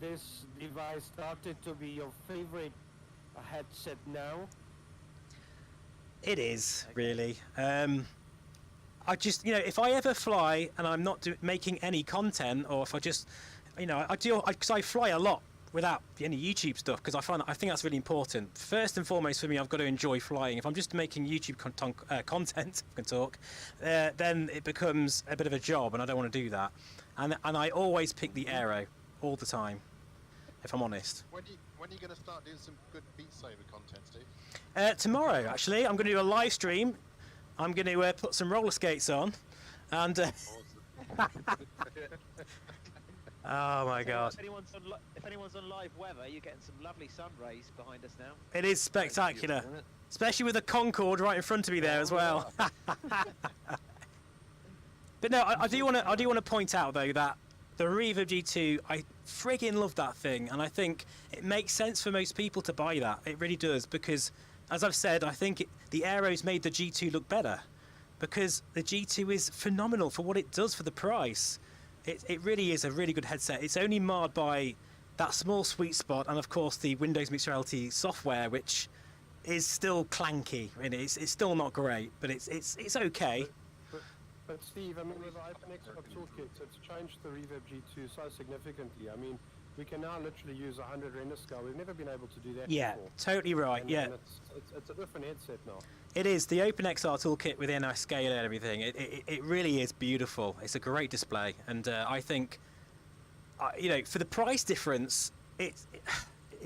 this device started to be your favorite headset now? It is, really. I just, you know, if I ever fly and I'm not making any content, or if I just, you know, because I fly a lot without any YouTube stuff, because I think that's really important. First and foremost for me, I've got to enjoy flying. If I'm just making YouTube content, I can talk, then it becomes a bit of a job, and I don't want to do that. And I always pick the Aero all the time, if I'm honest. When are you going to start doing some good Beat Saber content, Steve? Tomorrow, actually. I'm going to do a live stream. I'm going to put some roller skates on, and oh my God! If anyone's on live weather, you're getting some lovely sun rays behind us now. It is spectacular, especially with the Concorde right in front of me there as well. But no, I do want to point out though that the Reverb G2, I friggin' love that thing, and I think it makes sense for most people to buy that. It really does, because as I've said, I think the Aero's made the G2 look better, because the G2 is phenomenal for what it does for the price. It really is a really good headset. It's only marred by that small sweet spot, and of course the Windows Mixed Reality software, which is still clanky. And it's still not great, but it's okay. But Steve, I mean, with the OpenXR toolkit, it's changed the Reverb G2 so significantly. I mean, we can now literally use 100 render scale. We've never been able to do that before. Totally right. And it's a different headset now. It is. The OpenXR toolkit with NI scale and everything, it really is beautiful. It's a great display, and I think, you know, for the price difference, it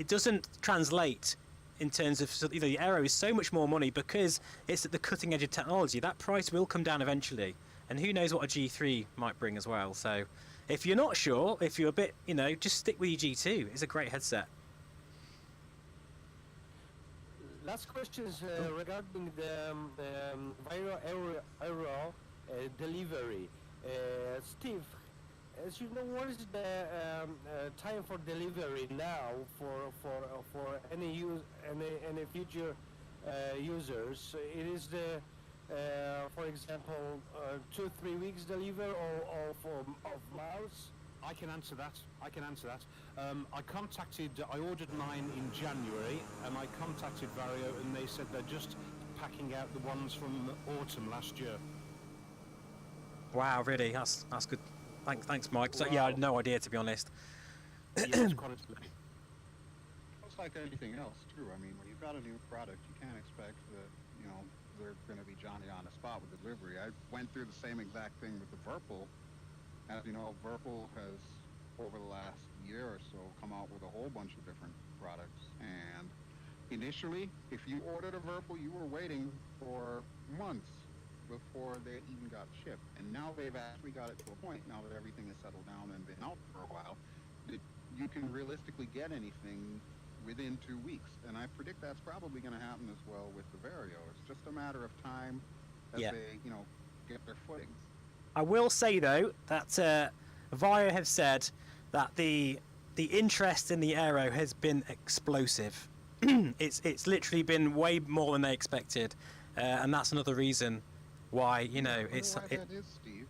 doesn't translate in terms of, you know, the Aero is so much more money because it's at the cutting edge of technology. That price will come down eventually, and who knows what a G3 might bring as well. So if you're not sure, if you're a bit, you know, just stick with your G2. It's a great headset. Last question is regarding the Varjo Aero delivery. Steve, as you know, what is the time for delivery now for any future users? It is the for example 2-3 weeks deliver or of mouse. I can answer that. I ordered mine in January, and I contacted Varjo, and they said they're just packing out the ones from autumn last year. Wow, really? That's good. Thanks, Mike. So, yeah, I had no idea, to be honest. Yeah, it's quite a delay. It's like anything else, too. I mean, when you've got a new product, you can't expect that, you know, they're going to be Johnny on the spot with delivery. I went through the same exact thing with the Virpil. As you know, Virpil has, over the last year or so, come out with a whole bunch of different products. And initially, if you ordered a Virpil, you were waiting for months before they even got shipped. And now they've actually got it to a point, now that everything has settled down and been out for a while, that you can realistically get anything within 2 weeks. And I predict that's probably going to happen as well with the Varjo. It's just a matter of time as they, you know, get their footing. I will say though that Varjo have said that the interest in the Aero has been explosive. it's literally been way more than they expected, and that's another reason why, you know, it's. Why that is, Steve?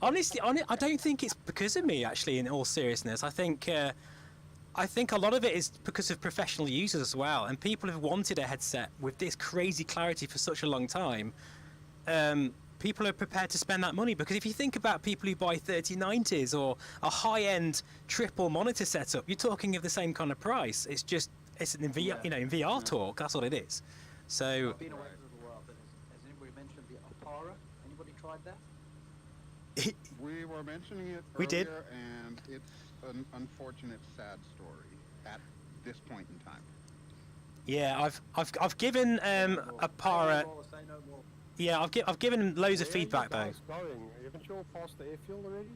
Honestly, I don't think it's because of me. Actually, in all seriousness, I think a lot of it is because of professional users as well, and people have wanted a headset with this crazy clarity for such a long time. People are prepared to spend that money, because if you think about people who buy 3090s or a high-end triple monitor setup, you're talking of the same kind of price. It's just in VR, you know, in VR talk. That's what it is. So. I've been away from the world, but has anybody mentioned the Opera? Anybody tried that? We were mentioning it we earlier, did, and it's an unfortunate, sad story at this point in time. Yeah, I've given Opera. Yeah, I've given loads of feedback though. Haven't you all passed the airfield already?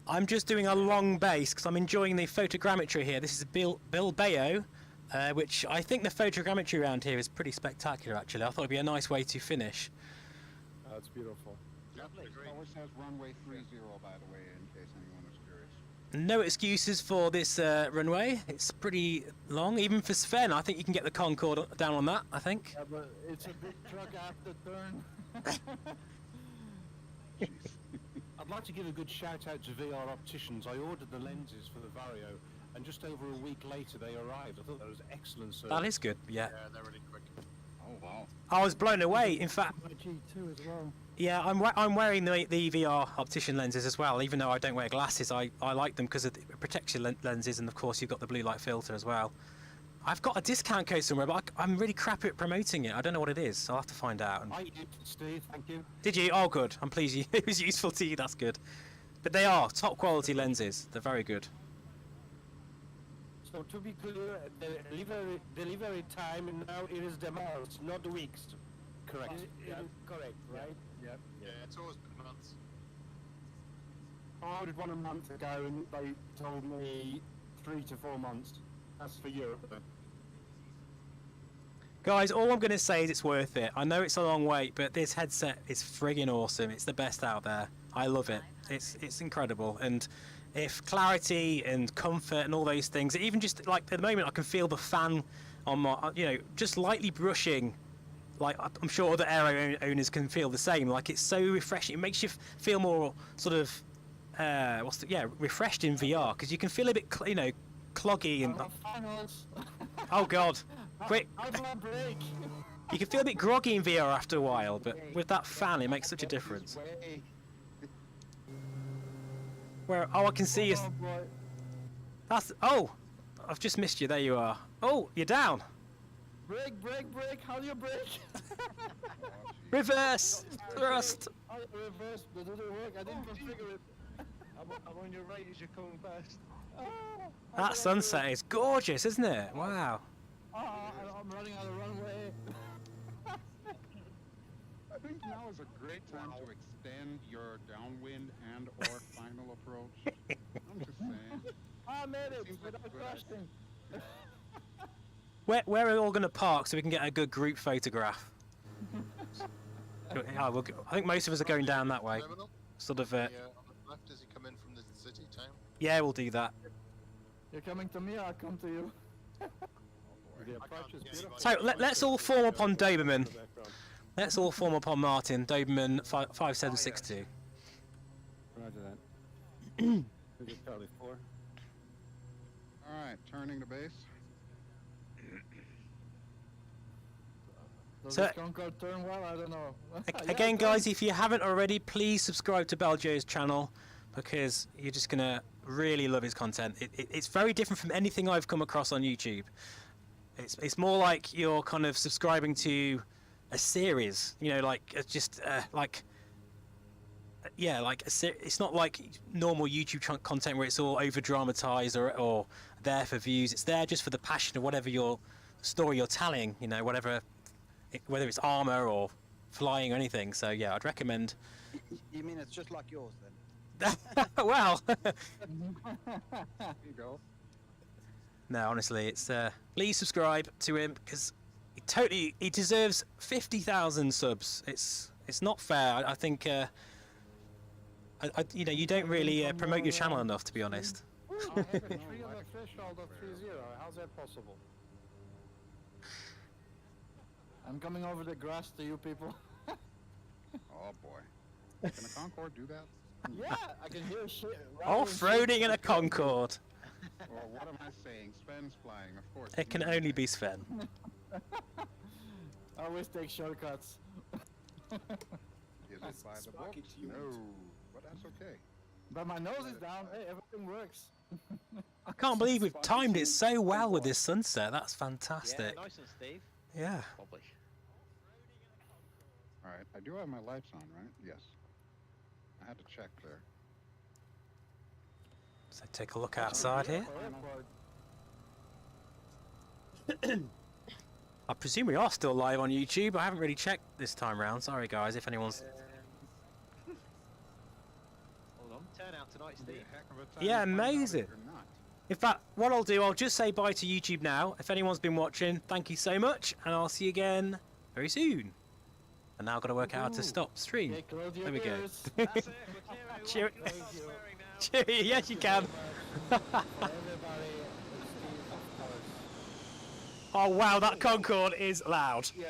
I'm just doing a long base because I'm enjoying the photogrammetry here. This is Bilbao, which I think the photogrammetry around here is pretty spectacular actually. I thought it'd be a nice way to finish. That's beautiful. Lovely. It always says runway 30, by the way, in case anyone was curious. No excuses for this runway. It's pretty long, even for Sven. I think you can get the Concorde down on that, I think. Yeah, but it's a big truck after turn. I'd like to give a good shout out to VR Opticians. I ordered the lenses for the Varjo, and just over a week later they arrived. I thought that was excellent service. That is good, yeah. Yeah, they're really quick. Oh, wow. I was blown away, in fact. G2 as well. Yeah, I'm wearing the VR optician lenses as well, even though I don't wear glasses. I like them because it protects your lenses, and of course you've got the blue light filter as well. I've got a discount code somewhere, but I'm really crap at promoting it. I don't know what it is. I'll have to find out. I did, Steve, thank you. Did you? Oh, good. I'm pleased it was useful to you. That's good. But they are top quality lenses. They're very good. So to be clear, the delivery time now it is the months, not the weeks. Correct. It is correct, right? Yep. Yeah, it's always been months. I ordered one a month ago and they told me 3 to 4 months. That's for Europe. Guys, all I'm going to say is it's worth it. I know it's a long wait, but this headset is friggin' awesome. It's the best out there. I love it. It's incredible. And if clarity and comfort and all those things, even just like at the moment I can feel the fan on my, you know, just lightly brushing. Like I'm sure other Aero owners can feel the same. Like it's so refreshing. It makes you feel more sort of refreshed in VR, because you can feel a bit you know, cloggy and oh god, quick. You can feel a bit groggy in VR after a while, but with that fan it makes such a difference. Where I can see you. That's I've just missed you. There you are. Oh, you're down. Brake! How do you brake? Reverse! Thrust! I reversed, but it didn't work. I didn't configure it. I'm on your right as you're coming past. That sunset is gorgeous, isn't it? Wow. I'm running out of runway. I think now is a great time to extend your downwind and or final approach. I'm just saying. I made it without crashing. where are all going to park so we can get a good group photograph? Yeah, I think most of us are going down that way. Terminal? Sort of. Yeah, on the left as you come in from the city, town. Yeah, we'll do that. You're coming to me, I'll come to you. The approach is beautiful. So let's all form up on Doberman. Let's all form up on Martin. Doberman 5762. Roger that. Who's it, Charlie 4? Alright, turning to base. Does So- this Concorde turn well? I don't know. Yeah, Again, it guys, turns. if you haven't already, please subscribe to Beljo's channel because you're just gonna really love his content. It's very different from anything I've come across on YouTube. It's more like you're kind of subscribing to a series, you know, like it's not like normal YouTube content where it's all over dramatized or there for views. It's there just for the passion of whatever your story you're telling, you know, whether it's armor or flying or anything. So yeah, I'd recommend. You mean it's just like yours then? Well, There you go. no, honestly, it's please subscribe to him because he deserves 50,000 subs. It's not fair. I think you know, you don't really promote your channel enough, to be honest. I have a 3 on the threshold of 30. How's that possible? I'm coming over the grass to you people. Oh boy. Can a Concorde do that? Yeah, I can hear shit. Off-roading in a Concorde. Or what am I saying? Sven's flying, of course. It can only be Sven. I always take shortcuts. Is it by the books? No, but that's okay. But my nose is down. Hey, everything works. I can't believe we've timed it so well with this sunset. That's fantastic. Yeah, nice one, Steve. Yeah. Lovely. Alright, I do have my lights on, right? Yes. I had to check there. So take a look outside here. I presume we are still live on YouTube. I haven't really checked this time round. Sorry guys, if anyone's... Hold on. Turnout tonight, Steve. Yeah, amazing. In fact, what I'll do, I'll just say bye to YouTube now. If anyone's been watching, thank you so much, and I'll see you again very soon. And now I've got to work out how to stop stream. Okay, close your There we go. ears. That's it. We're Cheer- clear. Everyone's swearing now. Cheerio, yes you can. Oh wow, that Concorde is loud. Yeah.